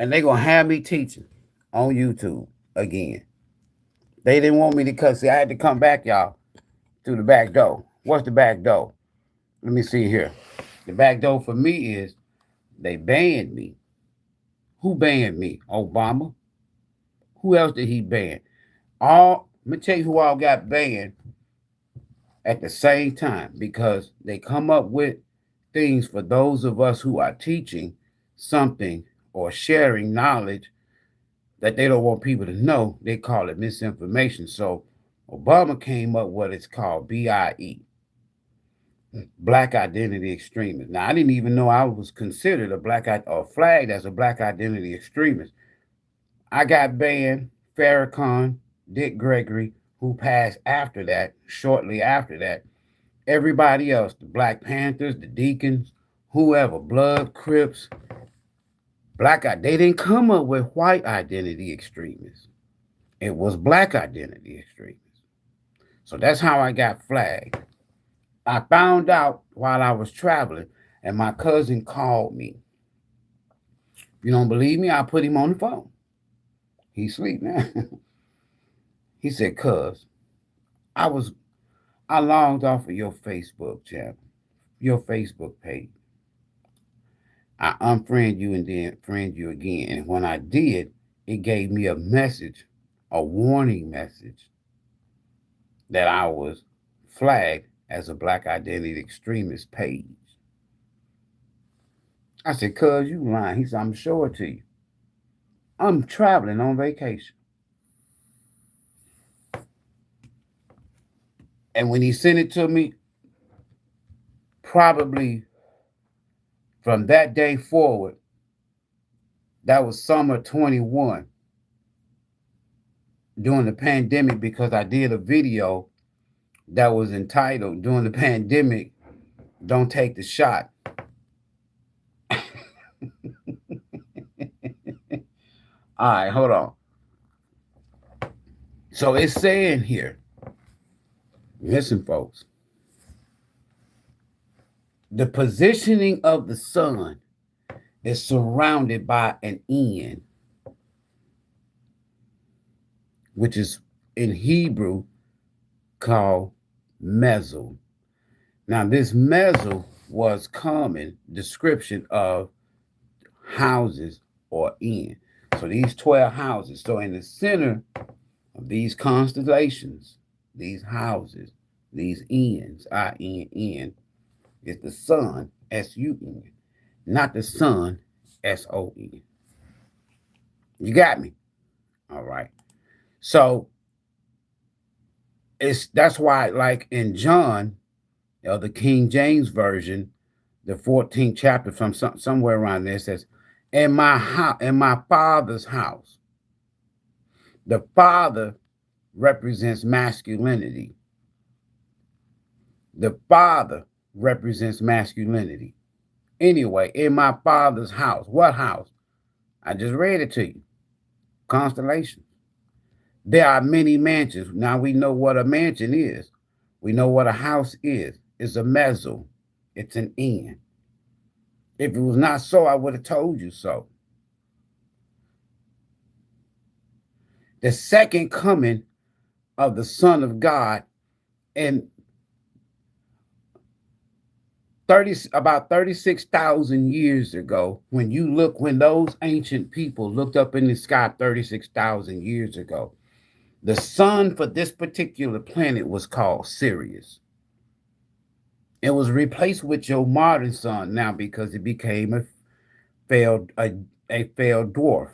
and they're going to have me teaching on YouTube again. They didn't want me to cut. See, I had to come back, y'all, through the back door. What's the back door? Let me see here. The back door for me is they banned me. Who banned me? Obama. Who else did he ban? Let me tell you who all got banned at the same time, because they come up with things for those of us who are teaching something or sharing knowledge that they don't want people to know. They call it misinformation. So Obama came up with what it's called BIE, Black Identity Extremist. Now, I didn't even know I was considered a or flagged as a Black Identity Extremist. I got banned. Farrakhan, Dick Gregory, who passed after that, shortly after that. Everybody else, the Black Panthers, the Deacons, whoever, Blood, Crips, they didn't come up with white identity extremists. It was Black identity extremists. So that's how I got flagged. I found out while I was traveling, and my cousin called me. If you don't believe me, I put him on the phone. He's asleep now. He said, "Cuz, I logged off of your Facebook channel, your Facebook page. I unfriend you and then friend you again. And when I did, it gave me a message, a warning message. that I was flagged as a Black Identity Extremist page. I said, cuz you lying. He said, I'm sure it to you. I'm traveling on vacation. And when he sent it to me, probably from that day forward, that was summer 21 during the pandemic, because I did a video that was entitled during the pandemic, Don't Take the Shot. All right, hold on. So it's saying here, listen, folks, the positioning of the sun is surrounded by an N, which is in Hebrew called mezzal. Now, this mezzal was common description of houses or inn. So these 12 houses. So in the center of these constellations, these houses, these inns, I-N-N, is the sun, S-U-N, not the sun, S-O-N. You got me? All right. So that's why, like in John, the King James Version, the 14th chapter, from somewhere around there, says, in my Father's house. The Father represents masculinity. The Father represents masculinity. Anyway, in my Father's house. What house? I just read it to you. Constellations. There are many mansions. Now we know what a mansion is. We know what a house is. It's a mezzal. It's an inn. If it was not so, I would have told you so. The second coming of the Son of God, and about 36,000 years ago, when those ancient people looked up in the sky 36,000 years ago, the sun for this particular planet was called Sirius. It was replaced with your modern sun now because it became a failed dwarf.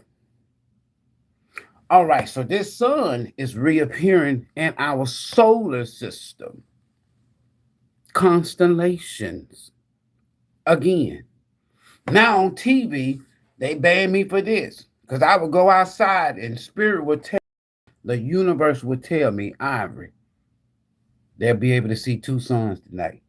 All right, so this sun is reappearing in our solar system. Constellations. Again. Now on TV, they ban me for this because I would go outside and spirit would tell, the universe would tell me, Ivory, they'll be able to see two suns tonight,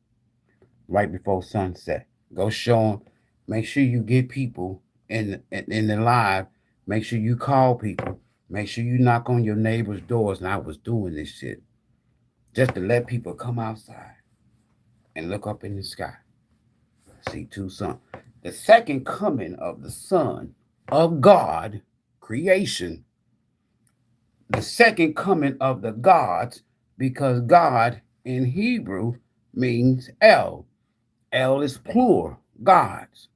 right before sunset. Go show them. Make sure you get people in the live. Make sure you call people. Make sure you knock on your neighbor's doors. And I was doing this shit just to let people come outside and look up in the sky. See two suns. The second coming of the Son of God, creation. The second coming of the gods, because God in Hebrew means El. El is plural, gods.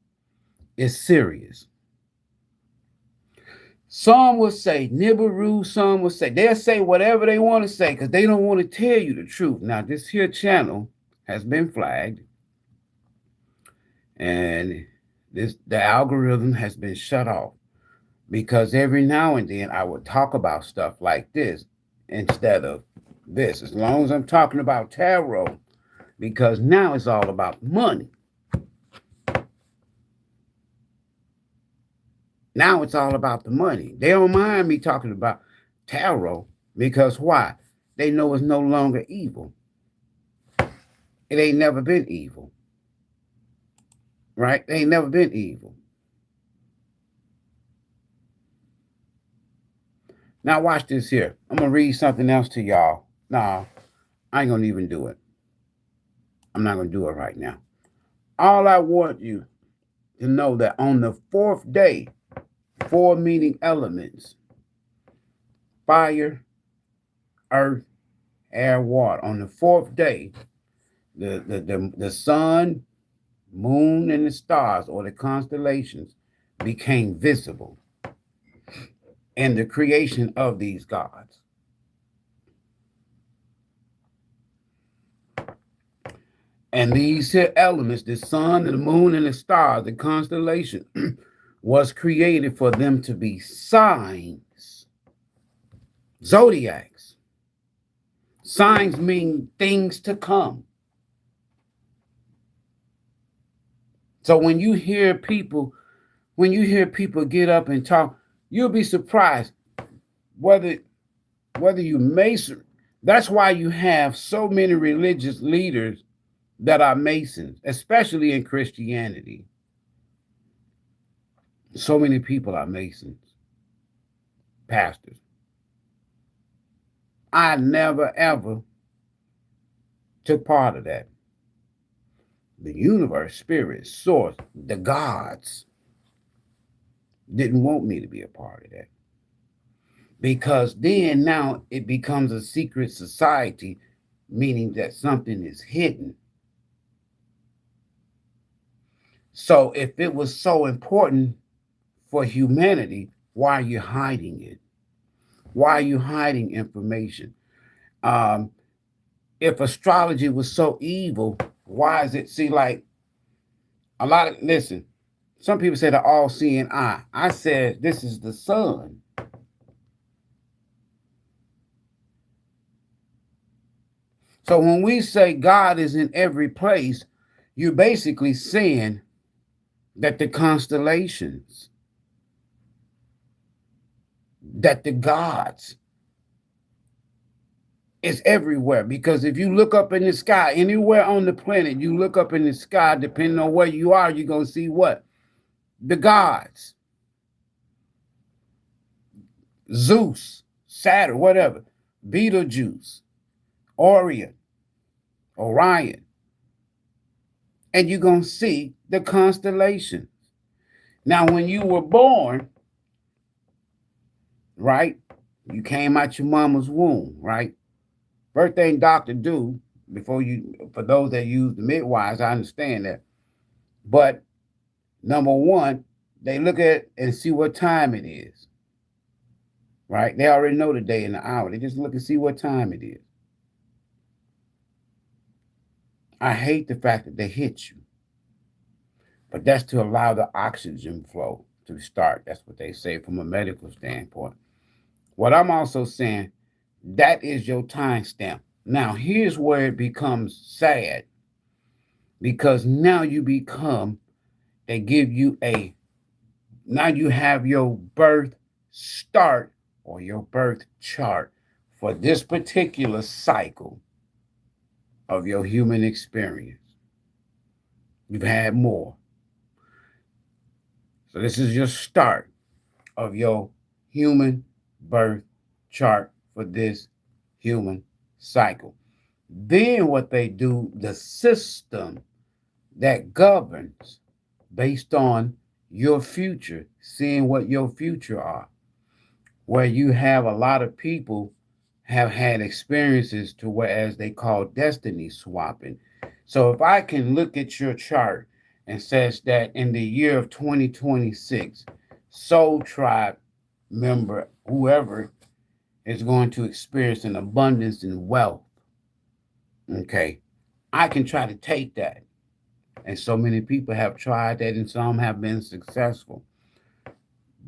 It's serious. Some will say Nibiru, some will say, they'll say whatever they want to say because they don't want to tell you the truth. Now, this here channel has been flagged, and the algorithm has been shut off because every now and then I would talk about stuff like this instead of this. As long as I'm talking about tarot, because now it's all about money. Now it's all about the money. They don't mind me talking about tarot because why? They know it's no longer evil. It ain't never been evil. Right? It ain't never been evil. Now watch this here. I'm going to read something else to y'all. No, I ain't going to even do it. I'm not going to do it right now. All I want you to know that on the fourth day, 4 meaning elements: fire, earth, air, water. On the fourth day, the sun, moon, and the stars, or the constellations, became visible in the creation of these gods. And these here elements, the sun, the moon, and the stars, the constellation, was created for them to be signs, zodiacs. Signs mean things to come. So when you hear people get up and talk, you'll be surprised whether you Mason. That's why you have so many religious leaders that are Masons, especially in Christianity. So many people are Masons, pastors. I never ever took part of that. The universe, spirit, source, the gods didn't want me to be a part of that. Because then now it becomes a secret society, meaning that something is hidden. So if it was so important for humanity, why are you hiding it? Why are you hiding information? If astrology was so evil, why is it? See, like listen, some people say the all-seeing eye. I said this is the sun. So when we say God is in every place, you're basically saying that the constellations, that the gods is everywhere. Because if you look up in the sky, anywhere on the planet, you look up in the sky, depending on where you are, you're going to see what? The gods. Zeus, Saturn, whatever. Betelgeuse, Orion. And you're going to see the constellations. Now, when you were born, right, you came out your mama's womb, right? First thing doctor do for those that use the midwives, I understand that. But number one, they look at and see what time it is, right? They already know the day and the hour. They just look and see what time it is. I hate the fact that they hit you. But that's to allow the oxygen flow to start. That's what they say from a medical standpoint. What I'm also saying, that is your timestamp. Now, here's where it becomes sad. Because now they give you now you have your birth start or your birth chart for this particular cycle of your human experience. You've had more. So this is your start of your human birth chart for this human cycle. Then what they do, the system that governs based on your future, seeing what your future are, where you have a lot of people have had experiences to where, as they call, destiny swapping. So if I can look at your chart and says that in the year of 2026, Soul Tribe member, whoever, is going to experience an abundance in wealth, okay, I can try to take that. And so many people have tried that and some have been successful.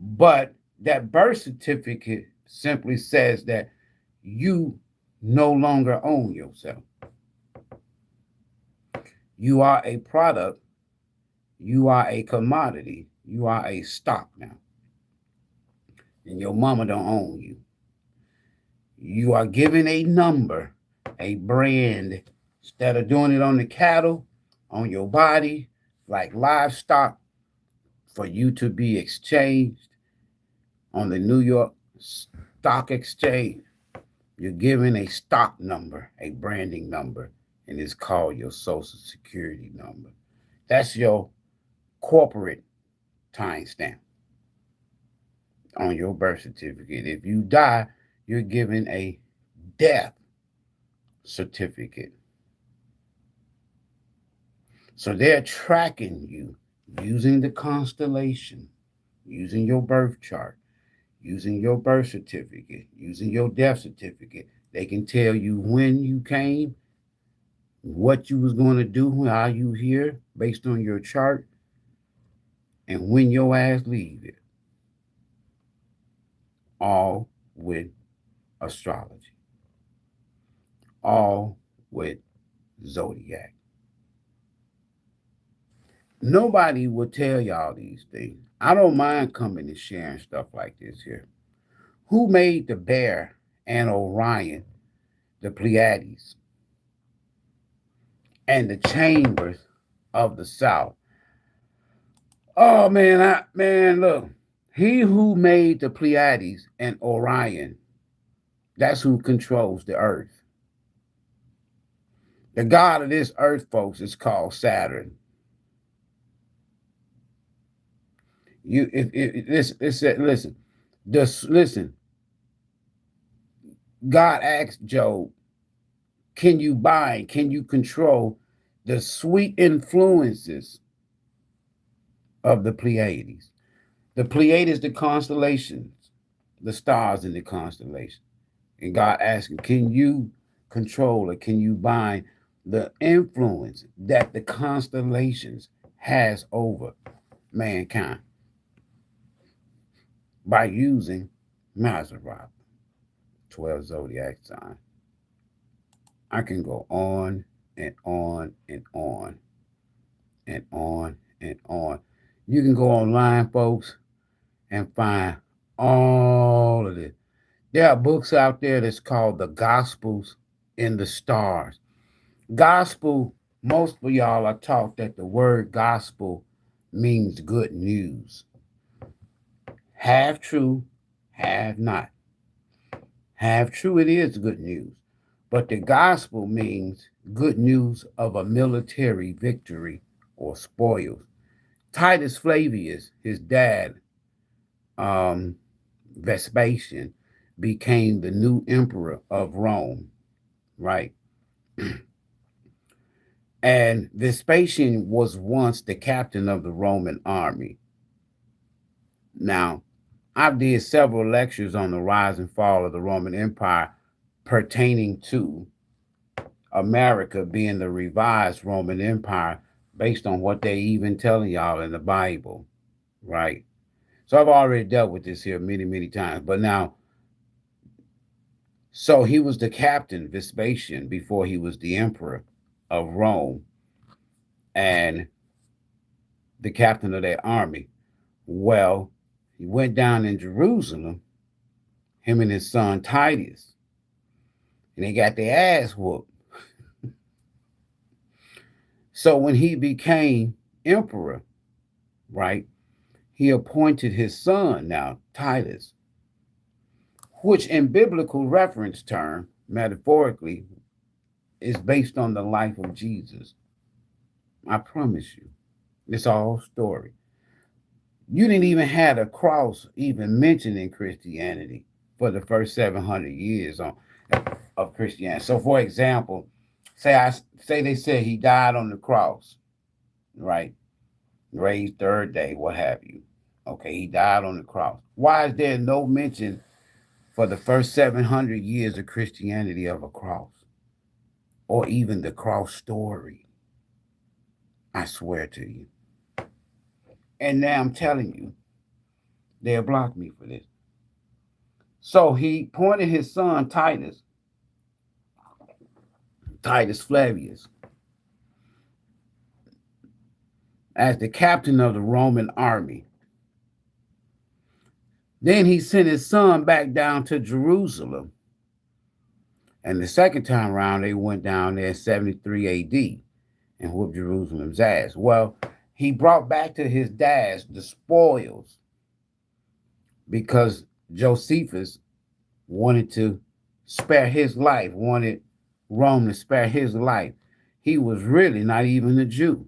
But that birth certificate simply says that you no longer own yourself. You are a product. You are a commodity. You are a stock now. And your mama don't own you. You are given a number, a brand. Instead of doing it on the cattle, on your body, like livestock, for you to be exchanged on the New York Stock Exchange, you're given a stock number, a branding number, and it's called your Social Security number. That's your corporate timestamp on your birth certificate. If you die, you're given a death certificate. So they're tracking you using the constellation, using your birth chart, using your birth certificate, using your death certificate. They can tell you when you came, what you was going to do, how you here, based on your chart, and when your ass leave it, all with astrology, all with zodiac. Nobody will tell y'all these things. I don't mind coming and sharing stuff like this here. Who made the bear and Orion, the Pleiades, and the chambers of the south? Oh man, look. He who made the Pleiades and Orion, that's who controls the earth. The god of this earth, folks, is called Saturn. You if listen, just listen. God asked Job, can you bind, can you control the sweet influences of the Pleiades? The Pleiades, the constellations, the stars in the constellation. And God asked him, can you control or can you bind the influence that the constellations has over mankind by using MAZZAROTH, 12 zodiac sign? I can go on and on and on and on and on. You can go online, folks, and find all of this. There are books out there that's called The Gospels in the Stars. Gospel, most of y'all are taught that the word gospel means good news. Half true, half not. Half true, it is good news. But the gospel means good news of a military victory or spoils. Titus Flavius, his dad, um, Vespasian, became the new emperor of Rome, right? And Vespasian was once the captain of the Roman army. Now, I did several lectures on the rise and fall of the Roman Empire pertaining to America being the revised Roman Empire based on what they even telling y'all in the Bible, right? So I've already dealt with this here many, many times. But now, so he was the captain, Vespasian, before he was the emperor of Rome and the captain of their army. Well, he went down in Jerusalem, him and his son Titus, and they got their ass whooped. So when he became emperor, right, he appointed his son now, Titus, which in biblical reference term, metaphorically, is based on the life of Jesus. I promise you. It's all story. You didn't even have a cross even mentioned in Christianity for the first 700 years of Christianity. So, for example, say they said he died on the cross, right? Raised third day, what have you. Okay, he died on the cross. Why is there no mention for the first 700 years of Christianity of a cross or even the cross story? I swear to you. And now I'm telling you, they'll block me for this. So he appointed his son Titus Flavius, as the captain of the Roman army. Then he sent his son back down to Jerusalem. And the second time around, they went down there in 73 AD and whooped Jerusalem's ass. Well, he brought back to his dad the spoils because Josephus wanted to spare his life, wanted Rome to spare his life. He was really not even a Jew,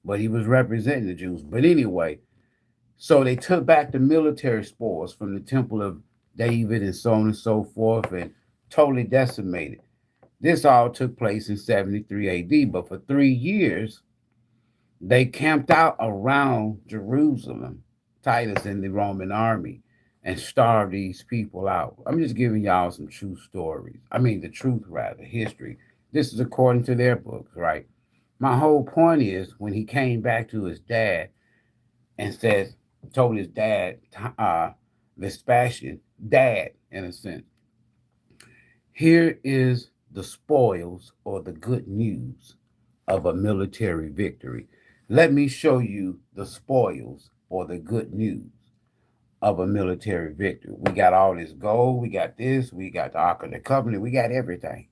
but he was representing the Jews. But anyway, so they took back the military spoils from the Temple of David and so on and so forth and totally decimated. This all took place in 73 AD, but for 3 years, they camped out around Jerusalem, Titus and the Roman army, and starved these people out. I'm just giving y'all some true stories. I mean, the truth, rather, history. This is according to their books, right? My whole point is when he came back to his dad and told his dad, Vespasian, dad, in a sense, here is the spoils or the good news of a military victory. Let me show you the spoils or the good news of a military victory. We got all this gold, we got this, we got the Ark of the Covenant, we got everything.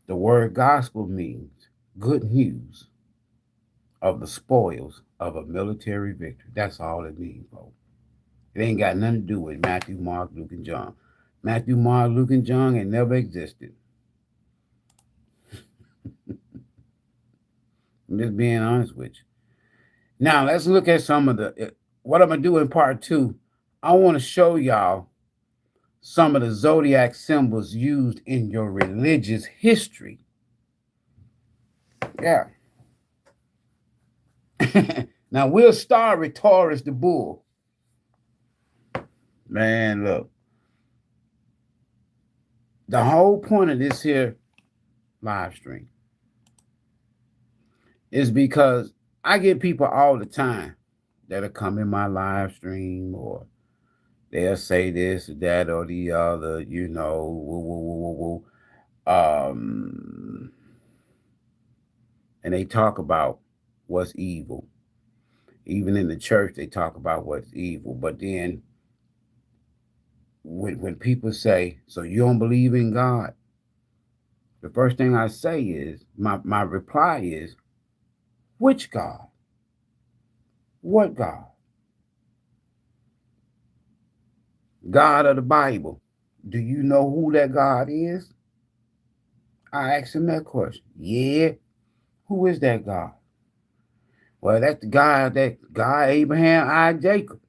The word gospel means good news of the spoils of a military victory. That's all it means, folks. It ain't got nothing to do with Matthew, Mark, Luke, and John. Matthew, Mark, Luke, and John ain't never existed. I'm just being honest with you. Now, let's look at some of what I'm going to do in part two. I want to show y'all some of the zodiac symbols used in your religious history. Yeah. Now, we'll start with Taurus the bull. Man, look. The whole point of this here live stream is because I get people all the time that'll come in my live stream or they'll say this or that or the other, you know, woo, woo, woo, woo, woo. And they talk about what's evil. Even in the church, they talk about what's evil. But then when people say, so you don't believe in God? The first thing I say is, my reply is, which God? What God? God of the Bible. Do you know who that God is? I asked him that question. Yeah. Who is that God? Well, that's the God Abraham, Isaac, Jacob.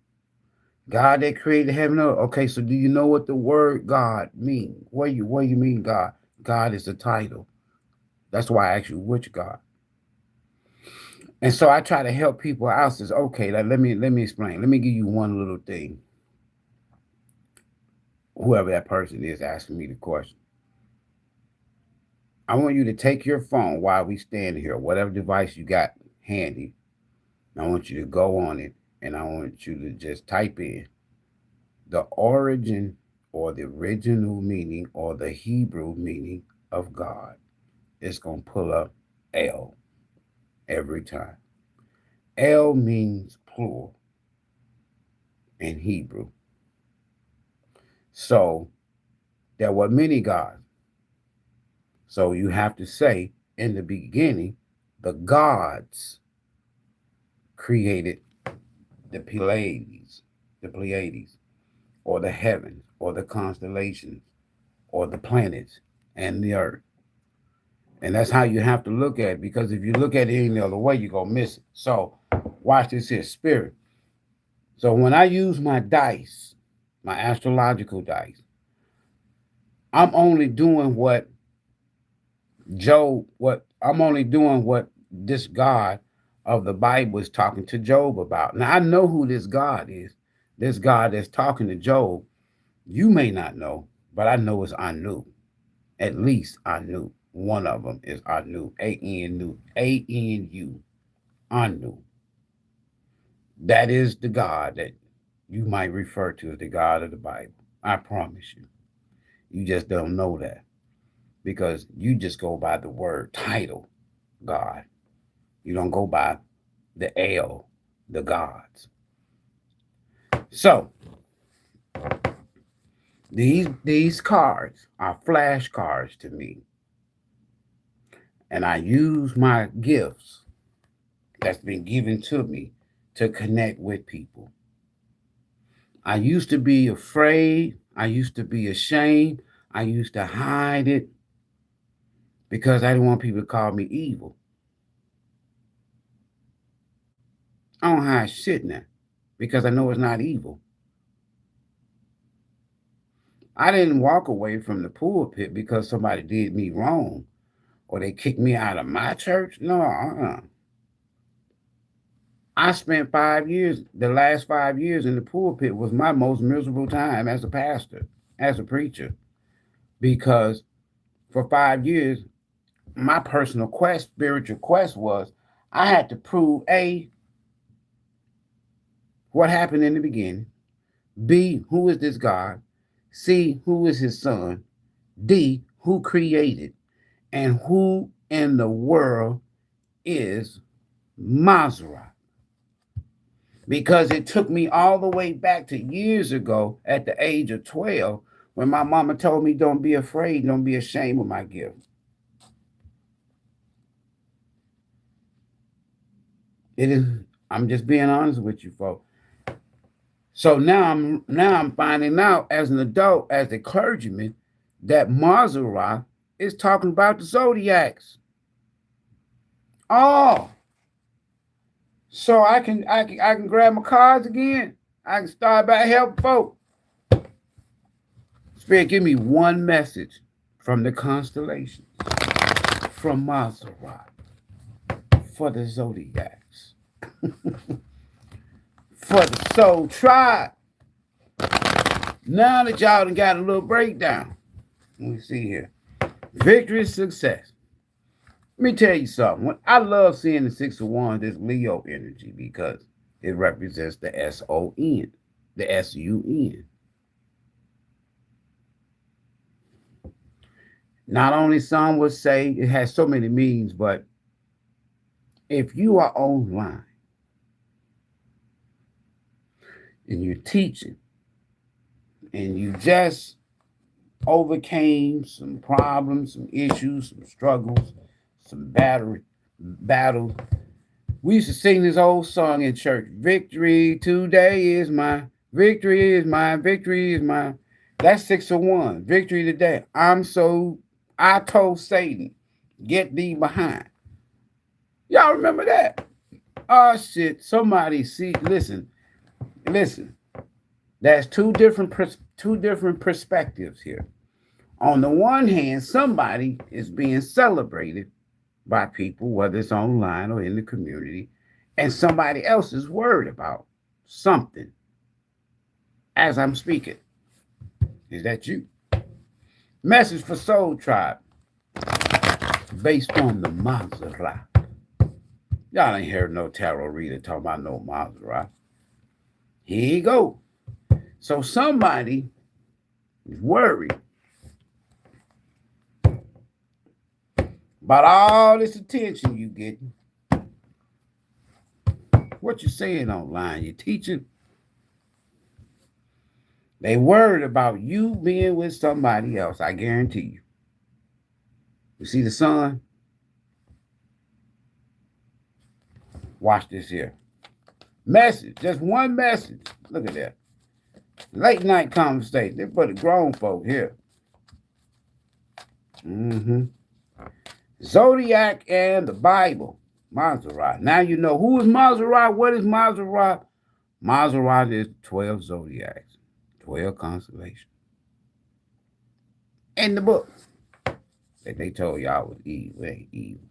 God that created heaven and earth. Okay, so do you know what the word God means? What do you mean God? God is a title. That's why I asked you which God. And so I try to help people out. Says, okay, let me explain. Let me give you one little thing. Whoever that person is asking me the question. I want you to take your phone while we stand here, whatever device you got handy. I want you to go on it and I want you to just type in the origin or the original meaning or the Hebrew meaning of God. It's going to pull up L every time. L means plural in Hebrew. So there were many gods. So you have to say in the beginning, the gods created the Pleiades, or the heavens, or the constellations, or the planets, and the earth. And that's how you have to look at it, because if you look at it any other way, you're going to miss it. So watch this here, spirit. So when I use my dice, my astrological dice, I'm only doing what this God of the Bible is talking to Job about. Now I know who this God is. This God that's talking to Job, you may not know, but I know it's Anu. At least Anu. One of them is Anu. A-N-U. A-N-U. Anu. That is the God that you might refer to as the God of the Bible. I promise you. You just don't know that because you just go by the word title, God. You don't go by the L, the gods. So these cards are flashcards to me. And I use my gifts that's been given to me to connect with people. I used to be afraid. I used to be ashamed. I used to hide it because I didn't want people to call me evil. I don't hide shit now because I know it's not evil. I didn't walk away from the pulpit because somebody did me wrong or they kicked me out of my church. No, I spent 5 years, the last 5 years in the pulpit was my most miserable time as a pastor, as a preacher, because for 5 years, my personal quest, spiritual quest was I had to prove A, what happened in the beginning, B, who is this God, C, who is his son, D, who created, and who in the world is MAZZAROTH. Because it took me all the way back to years ago at the age of 12 when my mama told me, don't be afraid, don't be ashamed of my gift. It is, I'm just being honest with you, folks. So now I'm finding out as an adult, as a clergyman, that MAZZAROTH is talking about the ZODIACs. Oh, so I can grab my cards again. I can start by helping folks. Spirit, give me one message from the constellations, from MAZZAROTH, for the ZODIACs, for the soul tribe. Now that y'all done got a little breakdown, let me see here. Victory, success. Let me tell you something. I love seeing the 6 of Wands, this Leo energy, because it represents the S-O-N, the S-U-N. Not only some would say it has so many meanings, but if you are online and you're teaching and you just overcame some problems, some issues, some struggles, some battles. We used to sing this old song in church. Victory today is mine. Victory is mine. Victory is mine. That's 6 of Wands. Victory today. I told Satan, get thee behind. Y'all remember that? Oh shit. Somebody see, listen. There's two different perspectives here. On the one hand, somebody is being celebrated by people, whether it's online or in the community, and somebody else is worried about something as I'm speaking. Is that you? Message for Soul Tribe, based on the MAZZAROTH. Y'all ain't heard no tarot reader talking about no MAZZAROTH. Here you go. So somebody is worried about all this attention you getting. What you saying online? You teaching? They worried about you being with somebody else, I guarantee you. You see the sun? Watch this here. Message, just one message. Look at that. Late night conversation. They put a grown folk here. Zodiac and the Bible. MAZZAROTH. Now you know who is MAZZAROTH. What is MAZZAROTH? MAZZAROTH is 12 zodiacs, 12 constellations. In the book that they told y'all was evil. Ain't evil.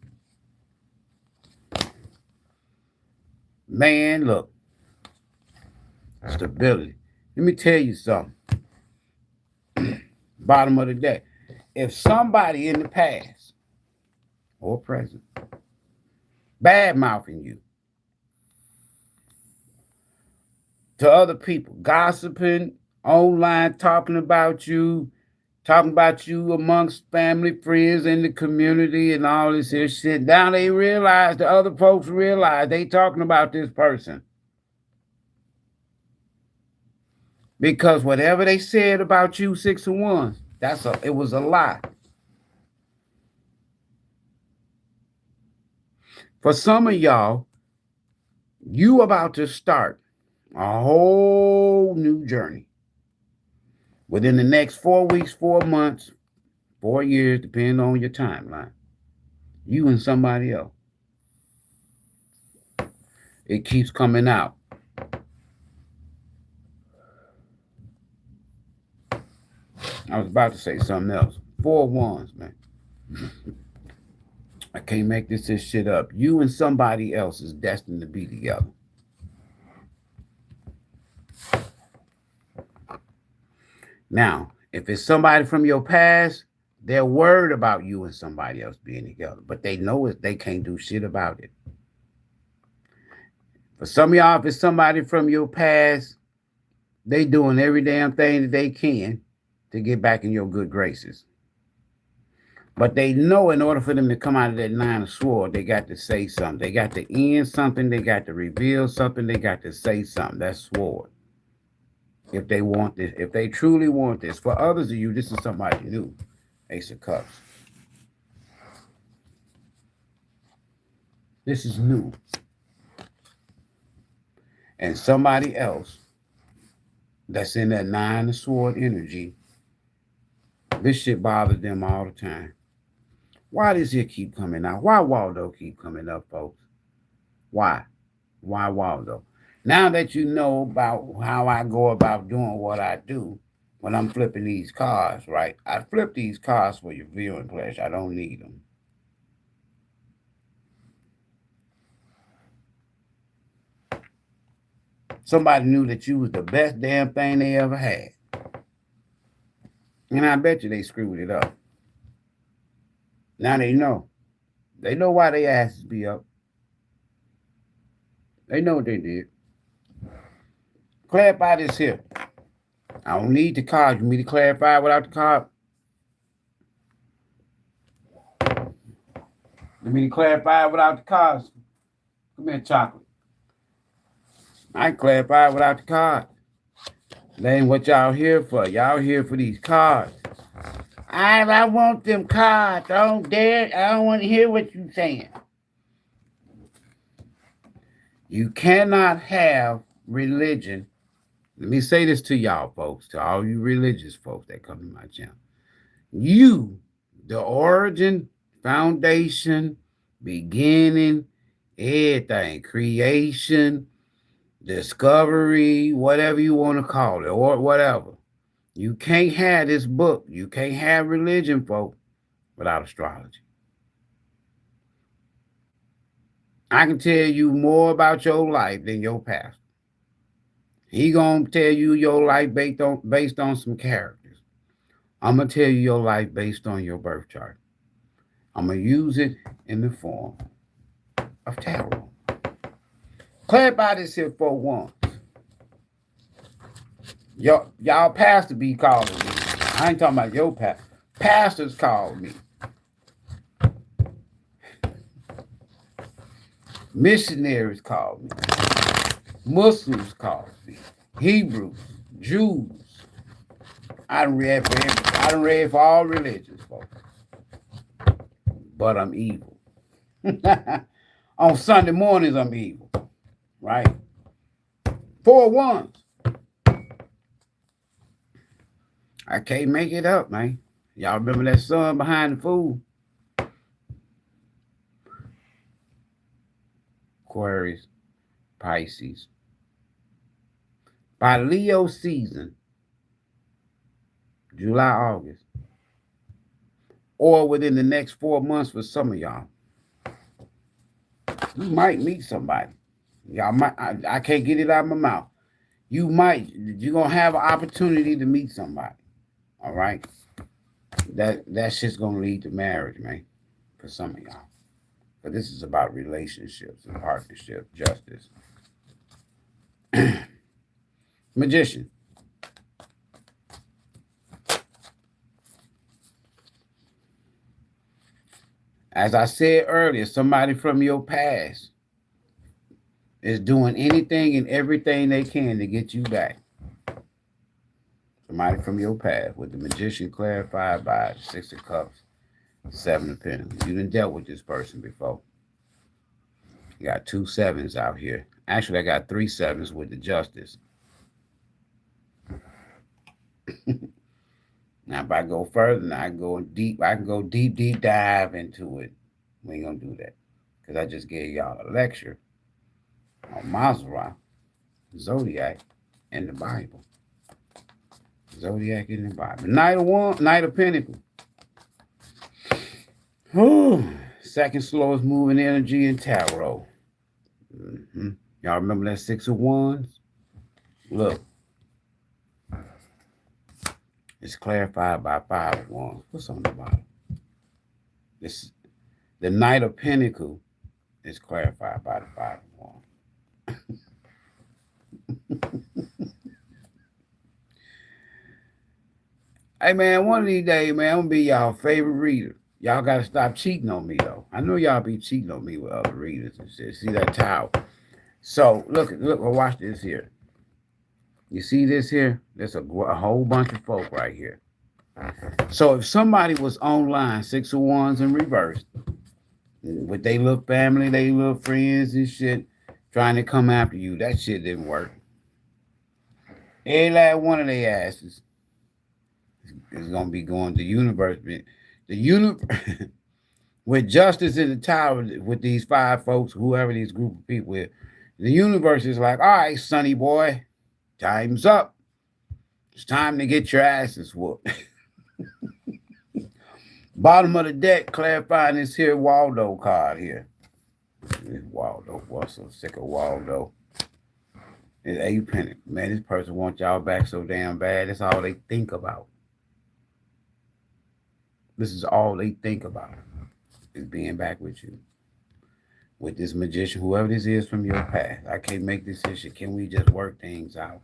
Man, look. Stability. Let me tell you something. Bottom of the day. If somebody in the past or present bad mouthing you to other people, gossiping online, talking about you amongst family, friends in the community and all this here shit. Now they realize, the other folks realize they talking about this person. Because whatever they said about you, 6 of Wands, it was a lie. For some of y'all, you about to start a whole new journey. Within the next 4 weeks, 4 months, 4 years, depending on your timeline. You and somebody else. It keeps coming out. I was about to say something else. 4 Wands, man. I can't make this shit up. You and somebody else is destined to be together. Now, if it's somebody from your past, They're worried about you and somebody else being together, but they know it. They can't do shit about it. For some of y'all, if it's somebody from your past, they doing every damn thing that they can to get back in your good graces. But they know in order for them to come out of that nine of swords, they got to say something. They got to end something. They got to reveal something. They got to say something. That's sword. If they want this, if they truly want this. For others of you, this is somebody new. Ace of Cups. This is new. And somebody else that's in that nine of sword energy, this shit bothers them all the time. Why does it keep coming out? Why Waldo keep coming up, folks? Why? Why Waldo? Now that you know about how I go about doing what I do when I'm flipping these cards, right? I flip these cards for your viewing pleasure. I don't need them. Somebody knew that you was the best damn thing they ever had. And I bet you they screwed it up. Now they know. They know why their asses be up. They know what they did. Clarify this here. I don't need the card. You want me to clarify without the card? You mean to clarify without the cards? Come here, chocolate. I can clarify without the card. That ain't what y'all here for. Y'all here for these cards. I want them cards. I don't want to hear what you saying. You cannot have religion. Let me say this to y'all folks, to all you religious folks that come to my channel. You, the origin, foundation, beginning, everything, creation, discovery, whatever you want to call it, or whatever. You can't have this book. You can't have religion, folks, without astrology. I can tell you more about your life than your pastor. He gonna tell you your life based on some characters. I'm gonna tell you your life based on your birth chart. I'm gonna use it in the form of tarot. Clarify this here for once. Y'all pastor be calling me. I ain't talking about your pastor. Pastors call me. Missionaries call me. Muslims call me. Hebrews, Jews. I done read for all religions, folks. But I'm evil. On Sunday mornings, I'm evil. Right? 4 ones. I can't make it up, man. Y'all remember that sun behind the fool? Aquarius, Pisces. By Leo season, July, August, or within the next 4 months for some of y'all, you might meet somebody. Y'all might, I can't get it out of my mouth. You're going to have an opportunity to meet somebody. All right? That shit's going to lead to marriage, man, for some of y'all. But this is about relationships and partnership, justice. Magician. As I said earlier, somebody from your past is doing anything and everything they can to get you back. Somebody from your past, with the Magician clarified by the 6 of Cups, 7 of Pentacles. You done dealt with this person before. You got 2 sevens out here. Actually, I got 3 sevens with the Justice. Now, if I go further, now I can go deep dive into it. We ain't gonna do that, because I just gave y'all a lecture on MAZZAROTH, Zodiac, and the Bible. Zodiac in the Bible. Knight of Pentacles. Second slowest moving energy in tarot. Y'all remember that 6 of Wands? Look. It's clarified by 5 of Wands. What's on the bottom? This the Knight of Pentacles is clarified by the 5 of Wands. Hey man, one of these days, man, I'm gonna be y'all favorite reader. Y'all gotta stop cheating on me though. I know y'all be cheating on me with other readers and shit. See that towel? So look, watch this here. You see this here? There's a whole bunch of folk right here. So if somebody was online, 6 of Wands in reverse, with they little family, they little friends and shit, trying to come after you, that shit didn't work. Every last one of their asses is gonna be going to universe. The universe with justice in the tower with these 5 folks, whoever these group of people with, the universe is like, all right, sonny boy, time's up. It's time to get your asses whooped. Bottom of the deck, clarifying this here Waldo card here. This Waldo, boy, so sick of Waldo. It's 8 penny. Man, this person wants y'all back so damn bad. That's all they think about. This is all they think about, is being back with you. With this magician, whoever this is from your past. I can't make this issue. Can we just work things out?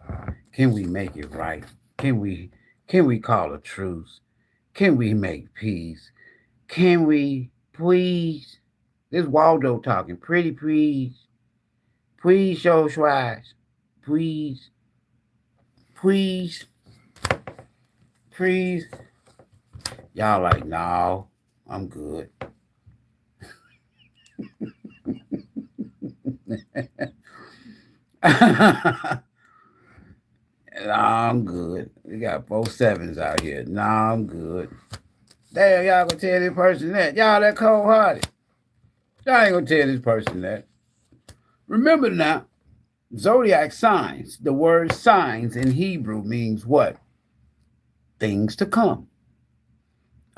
Can we make it right? Can we call a truce? Can we make peace? Can we please? This Waldo talking. Pretty please. Please show tries. Please. Please. Please. Y'all like, no, I'm good. Nah, I'm good. We got 4 7s out here. Nah, I'm good. Damn, y'all gonna tell this person that. Y'all that cold-hearted. Y'all ain't gonna tell this person that. Remember now, zodiac signs. The word signs in Hebrew means what? Things to come.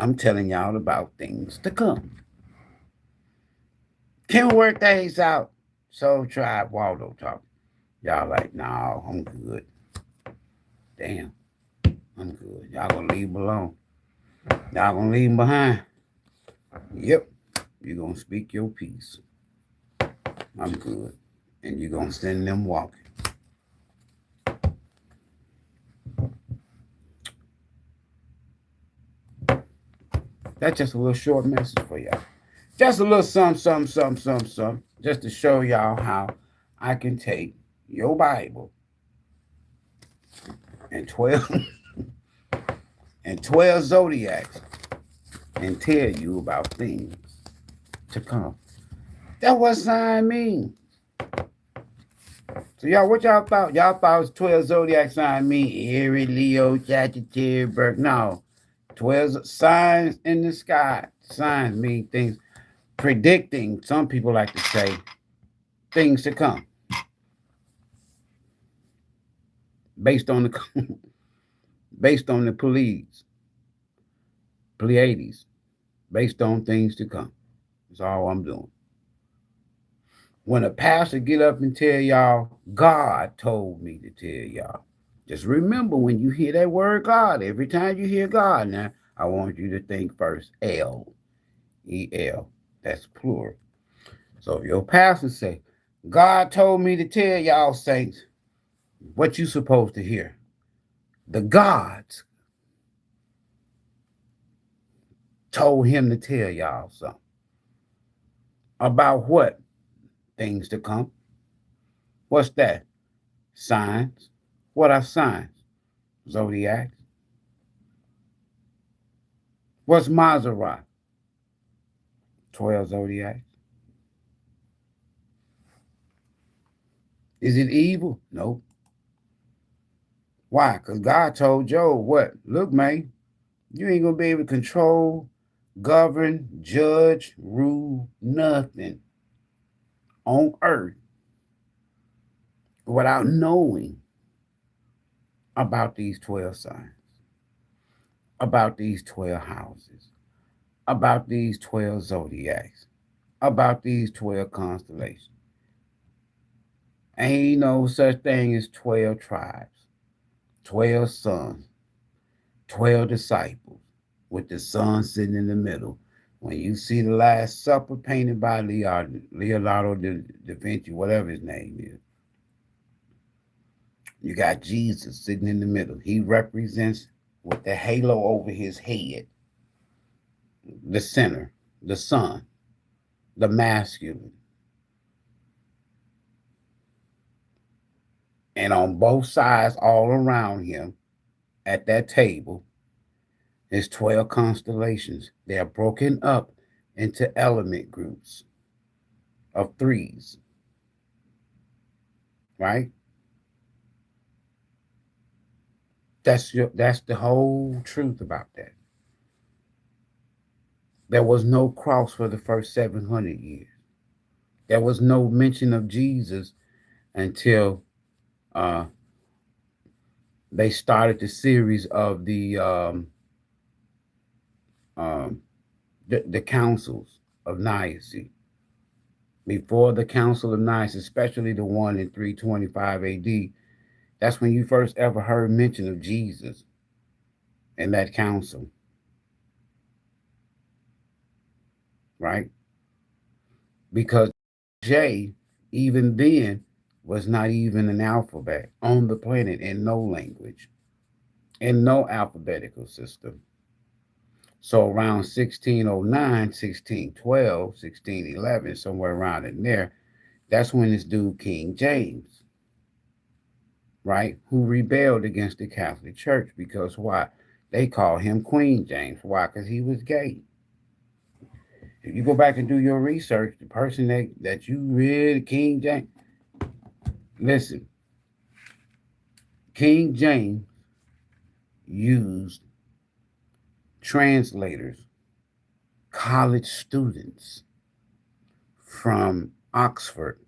I'm telling y'all about things to come. Can we work things out? Soul Tribe Waldo talk. Y'all like, no, I'm good. Damn, I'm good. Y'all gonna leave him alone. Y'all gonna leave him behind. Yep, you're gonna speak your piece. I'm good. And you're gonna send them walking. That's just a little short message for y'all. Just a little something, just to show y'all how I can take your Bible and 12 and 12 zodiacs and tell you about things to come. That's what sign means. So y'all, what y'all thought? Y'all thought it was 12 zodiac sign mean Aries, Leo, Sagittarius, Virgo. No. 12 signs in the sky. Signs mean things predicting, some people like to say, things to come. Based on the Pleiades, based on things to come. That's all I'm doing. When a pastor get up and tell y'all, God told me to tell y'all. Just remember when you hear that word God, every time you hear God now, I want you to think first L-E-L. That's plural. So if your pastor say, God told me to tell y'all saints, what you supposed to hear? The gods told him to tell y'all something. About what? Things to come. What's that? Signs. What are signs? Zodiacs. What's MAZZAROTH? 12 zodiacs. Is it evil? No. Why? Because God told Job what? Look, man, you ain't going to be able to control, govern, judge, rule, nothing on earth without knowing about these 12 signs, about these 12 houses, about these 12 zodiacs, about these 12 constellations. Ain't no such thing as 12 tribes, 12 sons, 12 disciples with the sun sitting in the middle. When you see the Last Supper painted by Leonardo da Vinci, whatever his name is, you got Jesus sitting in the middle. He represents, with the halo over his head, the center, the sun, the masculine. And on both sides, all around him, at that table, is 12 constellations. They are broken up into element groups of threes, right? That's the whole truth about that. There was no cross for the first 700 years. There was no mention of Jesus until uh, they started the series of um, the councils of Nicaea. Before the Council of Nicaea, especially the one in 325 AD, that's when you first ever heard mention of Jesus in that council, right? Because J, even then, was not even an alphabet on the planet, in no language, in no alphabetical system. So around 1609, 1612, 1611, somewhere around in there, that's when this dude, King James, right, who rebelled against the Catholic Church. Because why? They call him Queen James. Why? Because he was gay. If you go back and do your research, the person that you read, King James, listen, King James used translators, college students from Oxford,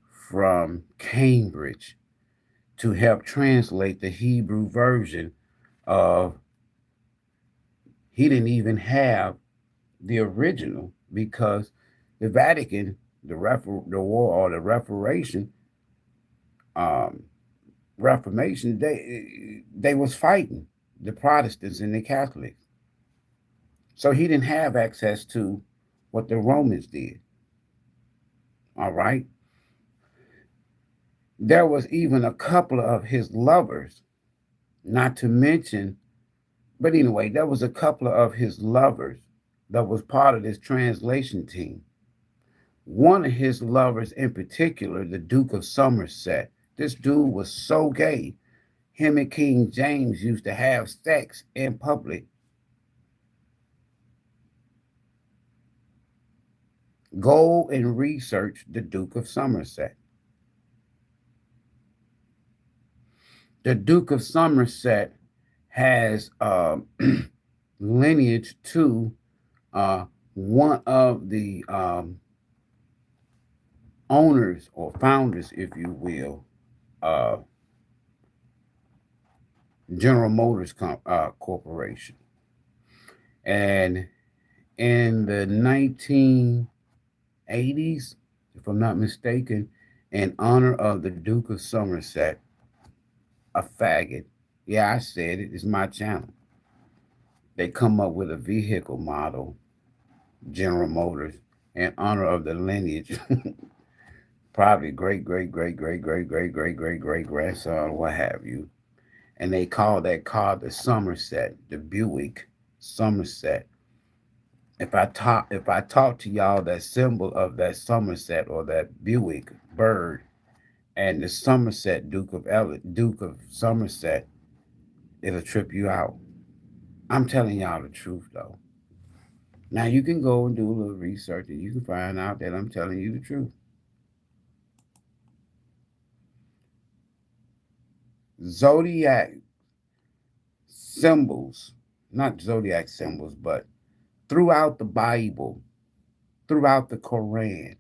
from Cambridge, to help translate the Hebrew version of, he didn't even have the original, because the Vatican, the war or the um, Reformation, they was fighting the Protestants and the Catholics. So he didn't have access to what the Romans did. All right. There was even a couple of his lovers, not to mention, but anyway, there was a couple of his lovers that was part of this translation team. One of his lovers in particular, the Duke of Somerset, this dude was so gay, him and King James used to have sex in public. Go and research the Duke of Somerset. The Duke of Somerset has lineage to one of the owners or founders, if you will, uh, General Motors Corporation. And in the 1980s, if I'm not mistaken, in honor of the Duke of Somerset, a faggot, yeah, I said it, it's my channel, they come up with a vehicle model, General Motors, in honor of the lineage, probably great grandson, what have you. And they call that car the Somerset, the Buick Somerset. If I talk to y'all that symbol of that Somerset or that Buick bird and the Somerset Duke of Somerset, it'll trip you out. I'm telling y'all the truth though. Now you can go and do a little research and you can find out that I'm telling you the truth. Zodiac symbols, not zodiac symbols, but throughout the Bible, throughout the Quran,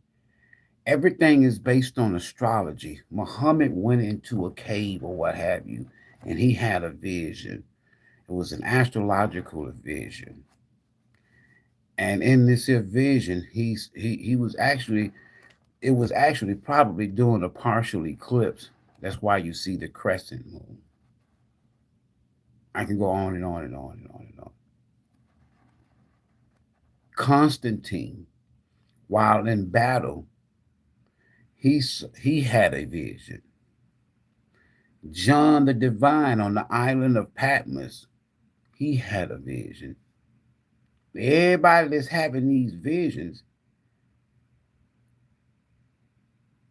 everything is based on astrology. Muhammad went into a cave or what have you, and he had a vision. It was an astrological vision. And in this vision, he was actually, it was actually probably during a partial eclipse. That's why you see the crescent moon. I can go on and on and on and on and on. Constantine, while in battle, he had a vision. John the Divine on the island of Patmos, he had a vision. Everybody that's having these visions,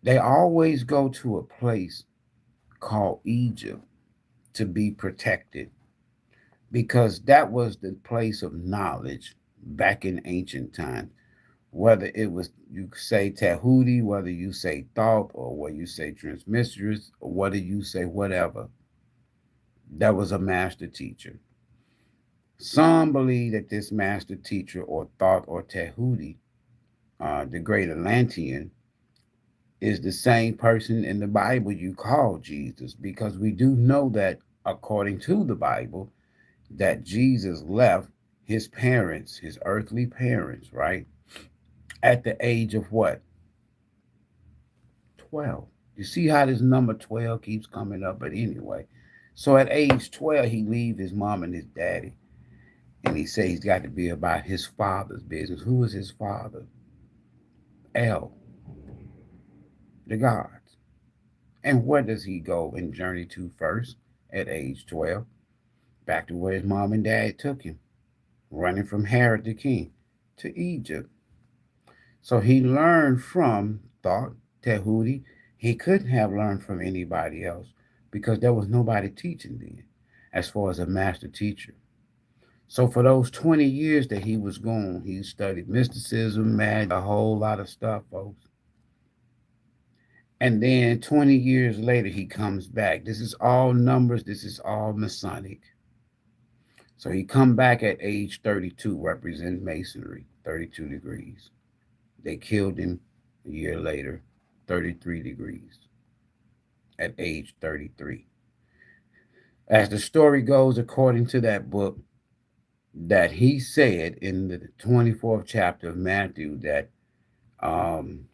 they always go to a place called Egypt to be protected because that was the place of knowledge back in ancient times. Whether it was you say Tahuti, whether you say thought, or whether you say transmistress, or whether you say whatever, that was a master teacher. Some believe that this master teacher or thought or Tahuti, the great Atlantean, is the same person in the Bible you call Jesus, because we do know that according to the Bible, that Jesus left his parents, his earthly parents, right? At the age of what? 12. You see how this number 12 keeps coming up? But anyway, so at age 12, he leaves his mom and his daddy. And he says he's got to be about his father's business. Who is his father? El, the gods. And where does he go and journey to first at age 12? Back to where his mom and dad took him, running from Herod the king to Egypt. So he learned from thought, Tehuti. He couldn't have learned from anybody else because there was nobody teaching then, as far as a master teacher. So for those 20 years that he was gone, he studied mysticism, magic, a whole lot of stuff, folks. And then 20 years later, he comes back. This is all numbers. This is all Masonic. So he come back at age 32, represent masonry, 32 degrees. They killed him a year later, 33 degrees, at age 33. As the story goes, according to that book, that he said in the 24th chapter of Matthew that um,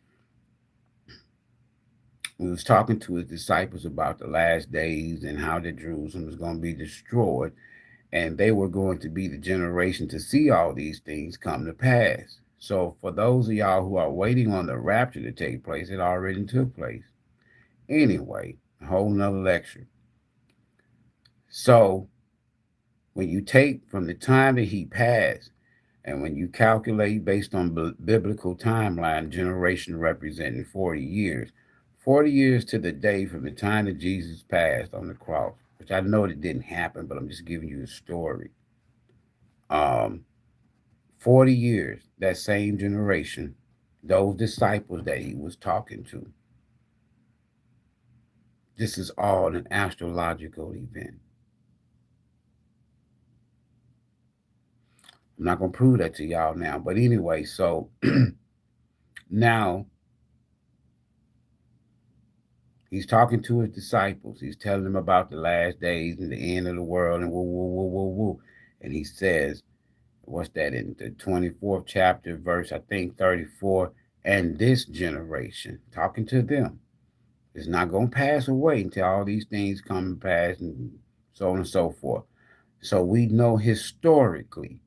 he was talking to his disciples about the last days and how that Jerusalem was going to be destroyed, and they were going to be the generation to see all these things come to pass. So for those of y'all who are waiting on the rapture to take place, it already took place. Anyway, a whole nother lecture. So when you take from the time that he passed, and when you calculate based on biblical timeline, generation representing 40 years, 40 years to the day from the time that Jesus passed on the cross, which I know that didn't happen, but I'm just giving you a story. Um, 40 years, that same generation, those disciples that he was talking to, this is all an astrological event. I'm not going to prove that to y'all now, but anyway, so now he's talking to his disciples. He's telling them about the last days and the end of the world and woo, woo, woo, woo, woo. And he says, what's that in the 24th chapter, verse, I think 34, and this generation, talking to them, is not going to pass away until all these things come and pass and so on and so forth. So we know historically,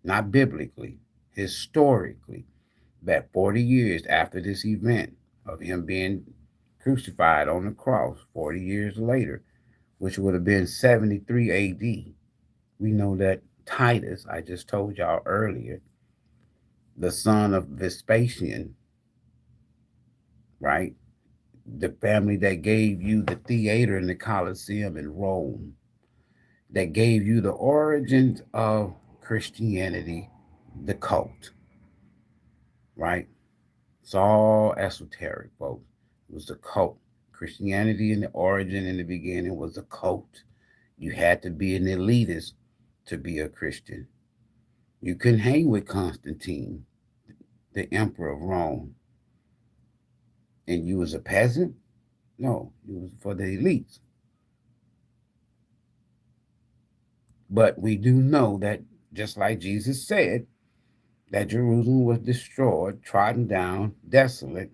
not biblically, historically, that 40 years after this event of him being crucified on the cross, 40 years later, which would have been 73 AD, we know that Titus, I just told y'all earlier, the son of Vespasian, right? The family that gave you the theater in the Colosseum in Rome, that gave you the origins of Christianity, the cult, right? It's all esoteric, folks. It was a cult. Christianity in the origin in the beginning was a cult. You had to be an elitist to be a Christian. You couldn't hang with Constantine, the emperor of Rome, and you was a peasant. No, it was for the elites. But we do know that, just like Jesus said, that Jerusalem was destroyed, trodden down, desolate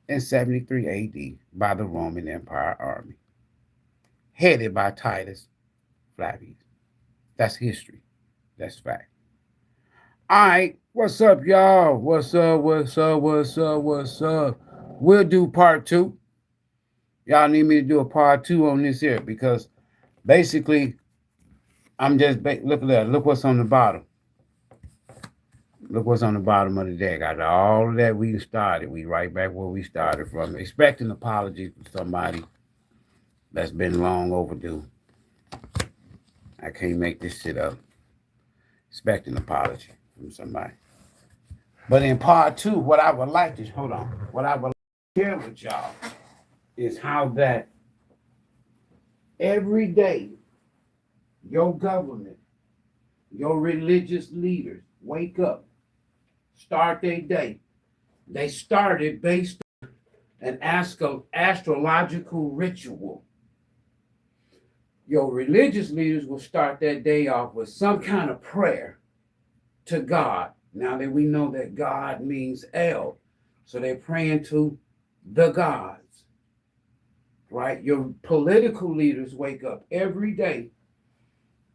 in 73 AD by the Roman Empire army, headed by Titus. Flavius. That's history. That's fact. All right. What's up, y'all? What's up? What's up? What's up? What's up? We'll do part two. Y'all need me to do a part two on this here because basically I'm just look at that. Look what's on the bottom. Look what's on the bottom of the deck. Out of all of that we started, we right back where we started from. Expecting apology from somebody that's been long overdue. I can't make this shit up. Expecting apology from somebody. But in part two, what I would like to what I would like to share with y'all is how that every day your government, your religious leaders wake up, start their day. They started based on an astrological ritual. Your religious leaders will start that day off with some kind of prayer to God. Now that we know that God means El, so they're praying to the gods, right? Your political leaders wake up every day,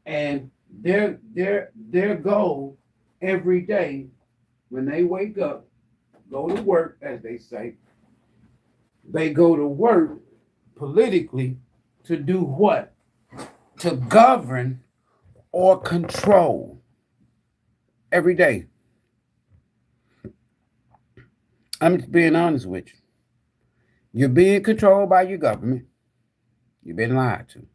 and their goal every day when they wake up, go to work, as they say. They go to work politically to do what? To govern or control every day. I'm just being honest with you. You're being controlled by your government. You've been lied to.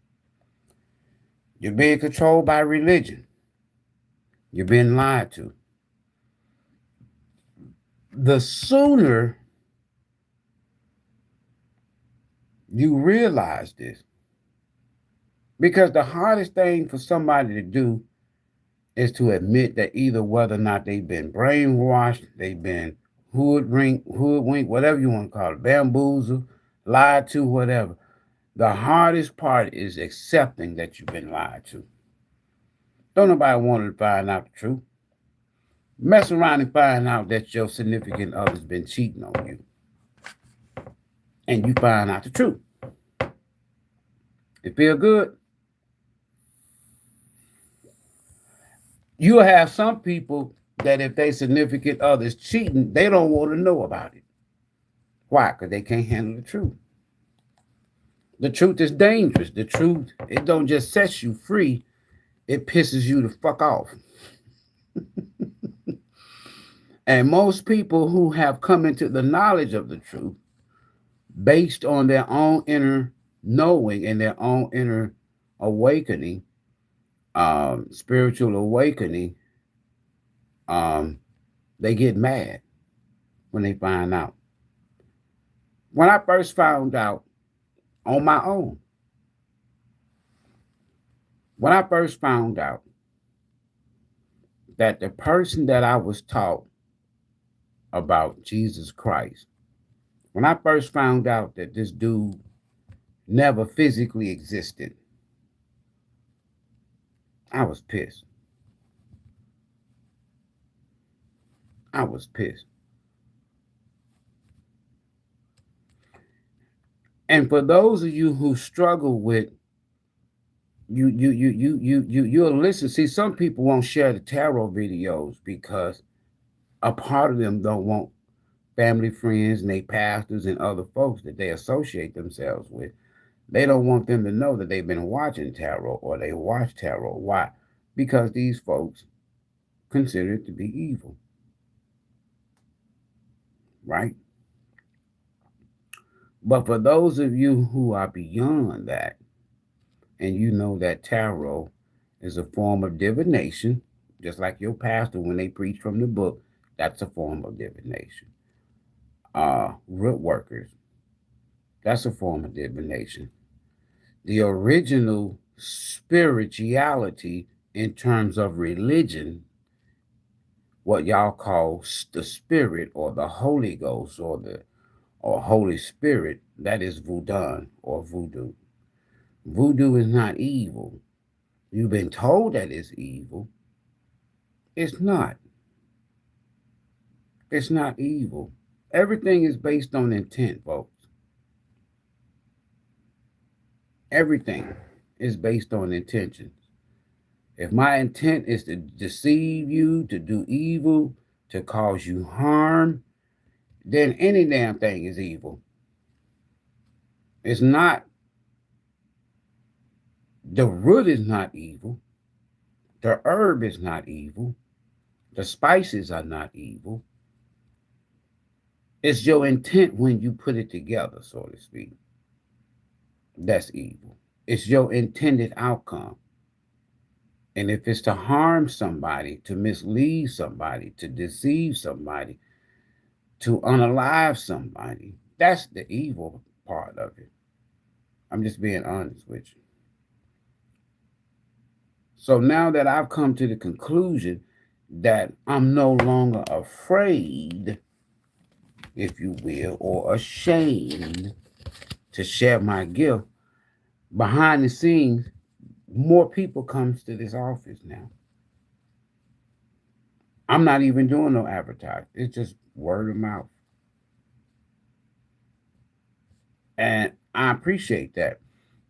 You're being controlled by religion. You've been lied to. The sooner you realize this, because the hardest thing for somebody to do is to admit that either whether or not they've been brainwashed, they've been hoodwinked, whatever you want to call it, bamboozled, lied to, whatever. The hardest part is accepting that you've been lied to. Don't nobody want to find out the truth. Mess around and find out that your significant other's been cheating on you. And you find out the truth. It feel good? You'll have some people that if they significant other's cheating, they don't want to know about it. Why? Because they can't handle the truth. The truth is dangerous. The truth, it don't just set you free, it pisses you the fuck off. And most people who have come into the knowledge of the truth based on their own inner knowing and their own inner awakening, spiritual awakening, they get mad when they find out. When I first found out on my own, when I first found out that the person that I was taught about, Jesus Christ, when I first found out that this dude never physically existed, I was pissed. I was pissed. And for those of you who struggle with you'll listen. See, some people won't share the tarot videos because a part of them don't want family, friends, and they pastors and other folks that they associate themselves with. They don't want them to know that they've been watching tarot or they watch tarot. Why? Because these folks consider it to be evil. Right? But for those of you who are beyond that, and you know that tarot is a form of divination, just like your pastor when they preach from the book, that's a form of divination. Root workers, that's a form of divination. The original spirituality in terms of religion, what y'all call the spirit or the Holy Ghost or Holy Spirit, that is voodoo or voodoo. Voodoo is not evil. You've been told that it's evil. It's not. It's not evil. Everything is based on intent, folks. Everything is based on intentions. If my intent is to deceive you, to do evil, to cause you harm, then any damn thing is evil. It's not, the root is not evil. The herb is not evil. The spices are not evil. It's your intent when you put it together, so to speak. That's evil. It's your intended outcome. And if it's to harm somebody, to mislead somebody, to deceive somebody, to unalive somebody, that's the evil part of it. I'm just being honest with you. So now that I've come to the conclusion that I'm no longer afraid, if you will, or ashamed to share my gift, behind the scenes, more people comes to this office now. I'm not even doing no advertising. It's just word of mouth. And I appreciate that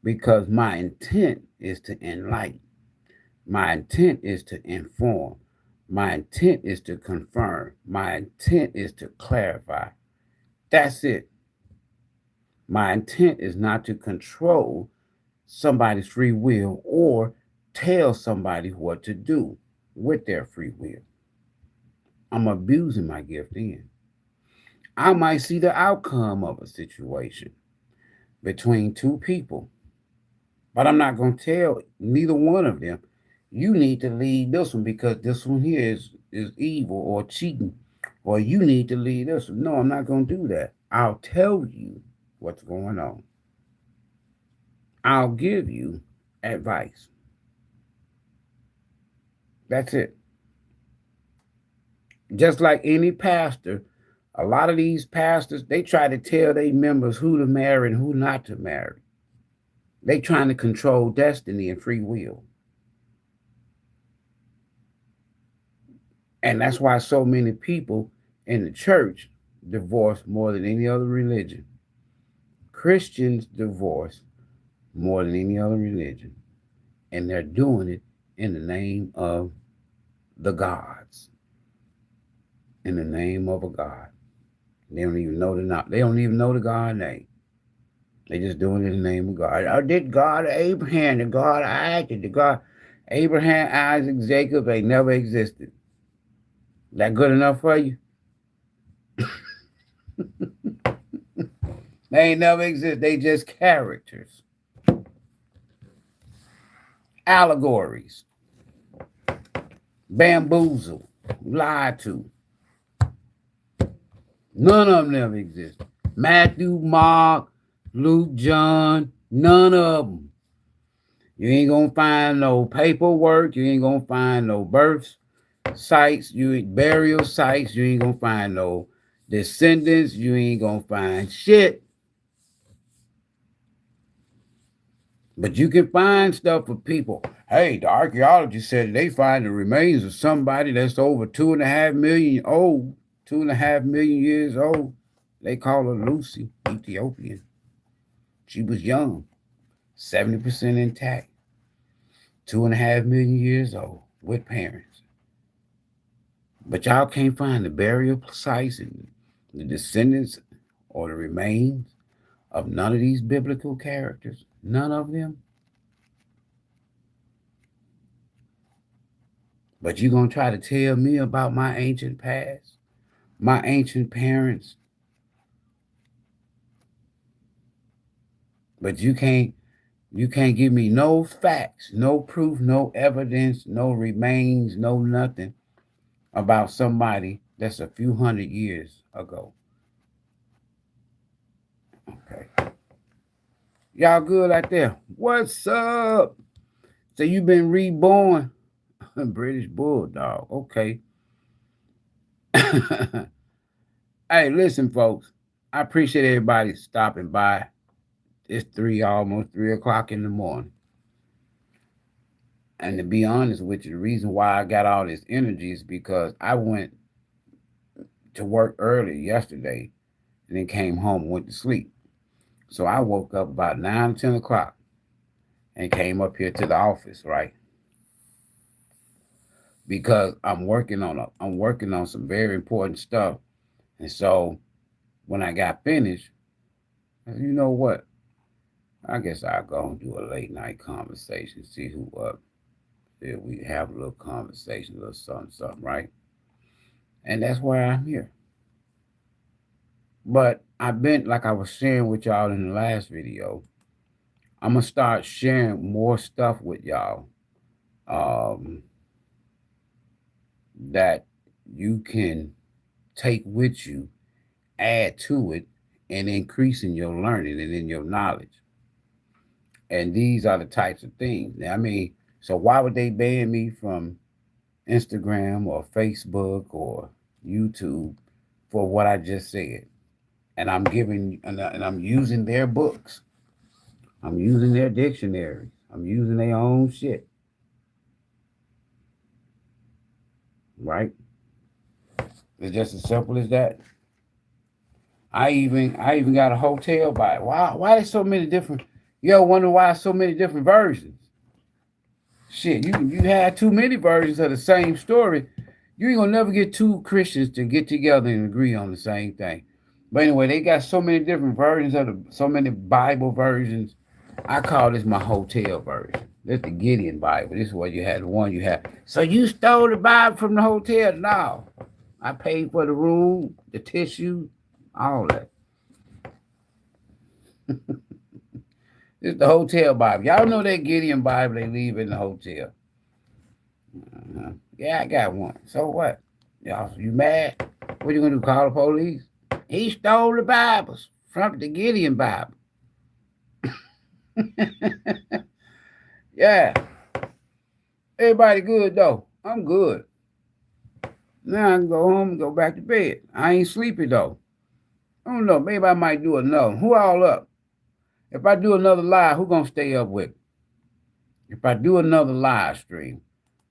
because my intent is to enlighten. My intent is to inform. My intent is to confirm. My intent is to clarify. That's it. My intent is not to control somebody's free will or tell somebody what to do with their free will. I'm abusing my gift then. I might see the outcome of a situation between two people, but I'm not going to tell neither one of them, you need to leave this one because this one here is evil or cheating, or you need to leave this one. No, I'm not going to do that. I'll tell you what's going on. I'll give you advice. That's it. Just like any pastor, a lot of these pastors, they try to tell their members who to marry and who not to marry. They trying to control destiny and free will. And that's why so many people in the church divorce more than any other religion. Christians divorce more than any other religion. And they're doing it in the name of the gods. In the name of a god. They don't even know they don't even know the God name. They just doing it in the name of God. I did God Abraham, the God Isaac, the God Abraham, Isaac, Jacob, they never existed. That good enough for you? They ain't never exist. They just characters. Allegories. Bamboozled. Lied to. None of them never existed. Matthew, Mark, Luke, John, none of them. You ain't gonna find no paperwork. You ain't gonna find no birth sites. Burial sites. You ain't gonna find no descendants. You ain't gonna find shit. But you can find stuff for people. Hey, the archaeologists said they find the remains of somebody that's over 2.5 million old, 2.5 million years old. They call her Lucy, Ethiopian. She was young, 70% intact, 2.5 million years old with parents. But y'all can't find the burial sites and the descendants or the remains of none of these biblical characters. None of them. But you're going to try to tell me about my ancient past, my ancient parents. But you can't give me no facts, no proof, no evidence, no remains, no nothing about somebody that's a few hundred years ago. Okay. Y'all good out there? What's up? So you've been reborn? British Bulldog. Okay. Hey, listen, folks. I appreciate everybody stopping by. It's almost 3 o'clock in the morning. And to be honest with you, the reason why I got all this energy is because I went to work early yesterday and then came home and went to sleep. So I woke up about 9 or 10 o'clock. and came up here to the office, right? Because I'm working on some very important stuff. And so when I got finished, I said, you know what? I guess I'll go and do a late night conversation, see who up. If we have a little conversation, a little something, right? And that's why I'm here. But I've been, like I was sharing with y'all in the last video, I'm gonna start sharing more stuff with y'all that you can take with you, add to it, and increase in your learning and in your knowledge. And these are the types of things. I mean, so why would they ban me from Instagram or Facebook or YouTube for what I just said? And I'm giving, and I'm using their books. I'm using their dictionaries. I'm using their own shit. Right? It's just as simple as that. I even got a hotel Bible. Why there's so many different? You ever wonder why so many different versions? Shit, you had too many versions of the same story. You ain't gonna never get two Christians to get together and agree on the same thing. But anyway, they got so many different versions of so many Bible versions. I call this my hotel version. This the Gideon Bible. This is what you had. The one you had. So you stole the Bible from the hotel? No. I paid for the room, the tissue, all that. This is the hotel Bible. Y'all know that Gideon Bible they leave in the hotel. Yeah, I got one. So what? Y'all, you mad? What you gonna do? Call the police? He stole the Bibles from the Gideon Bible. Yeah. Everybody good though. I'm good. Now I can go home and go back to bed. I ain't sleepy though. I don't know. Maybe I might do another. Who all up? If I do another live, who gonna stay up with me? If I do another live stream,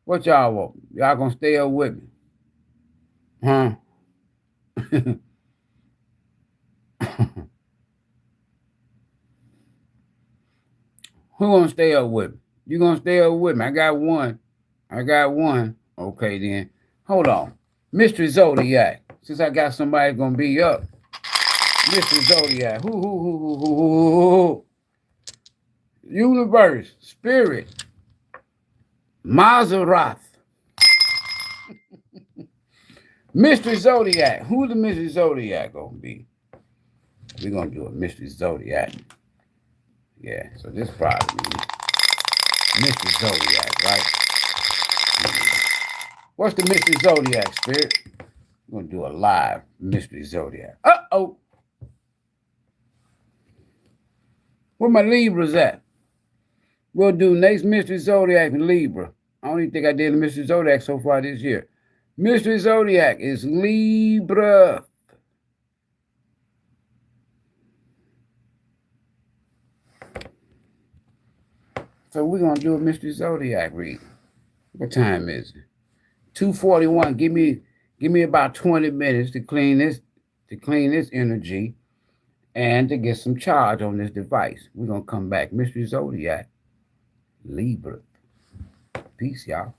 what y'all want? Y'all gonna stay up with me? Huh? Who gonna stay up with me? You gonna stay up with me? I got one. Okay then. Hold on. Mystery Zodiac. Since I got somebody gonna be up. Mystery Zodiac. Who. Universe. Spirit. MAZZAROTH. Mystery Zodiac. Who the Mystery Zodiac gonna be? We're gonna do a Mystery Zodiac. Yeah, so this probably Mystery Zodiac, right? What's the Mystery Zodiac, Spirit? We're gonna do a live Mystery Zodiac. Uh-oh. Where my Libras at? We'll do next Mystery Zodiac and Libra. I don't even think I did a Mystery Zodiac so far this year. Mystery Zodiac is Libra. So we're gonna do a Mystery Zodiac reading. What time is it? 2:41. Give me about 20 minutes to clean this energy and to get some charge on this device. We're gonna come back. Mystery Zodiac, Libra. Peace, y'all.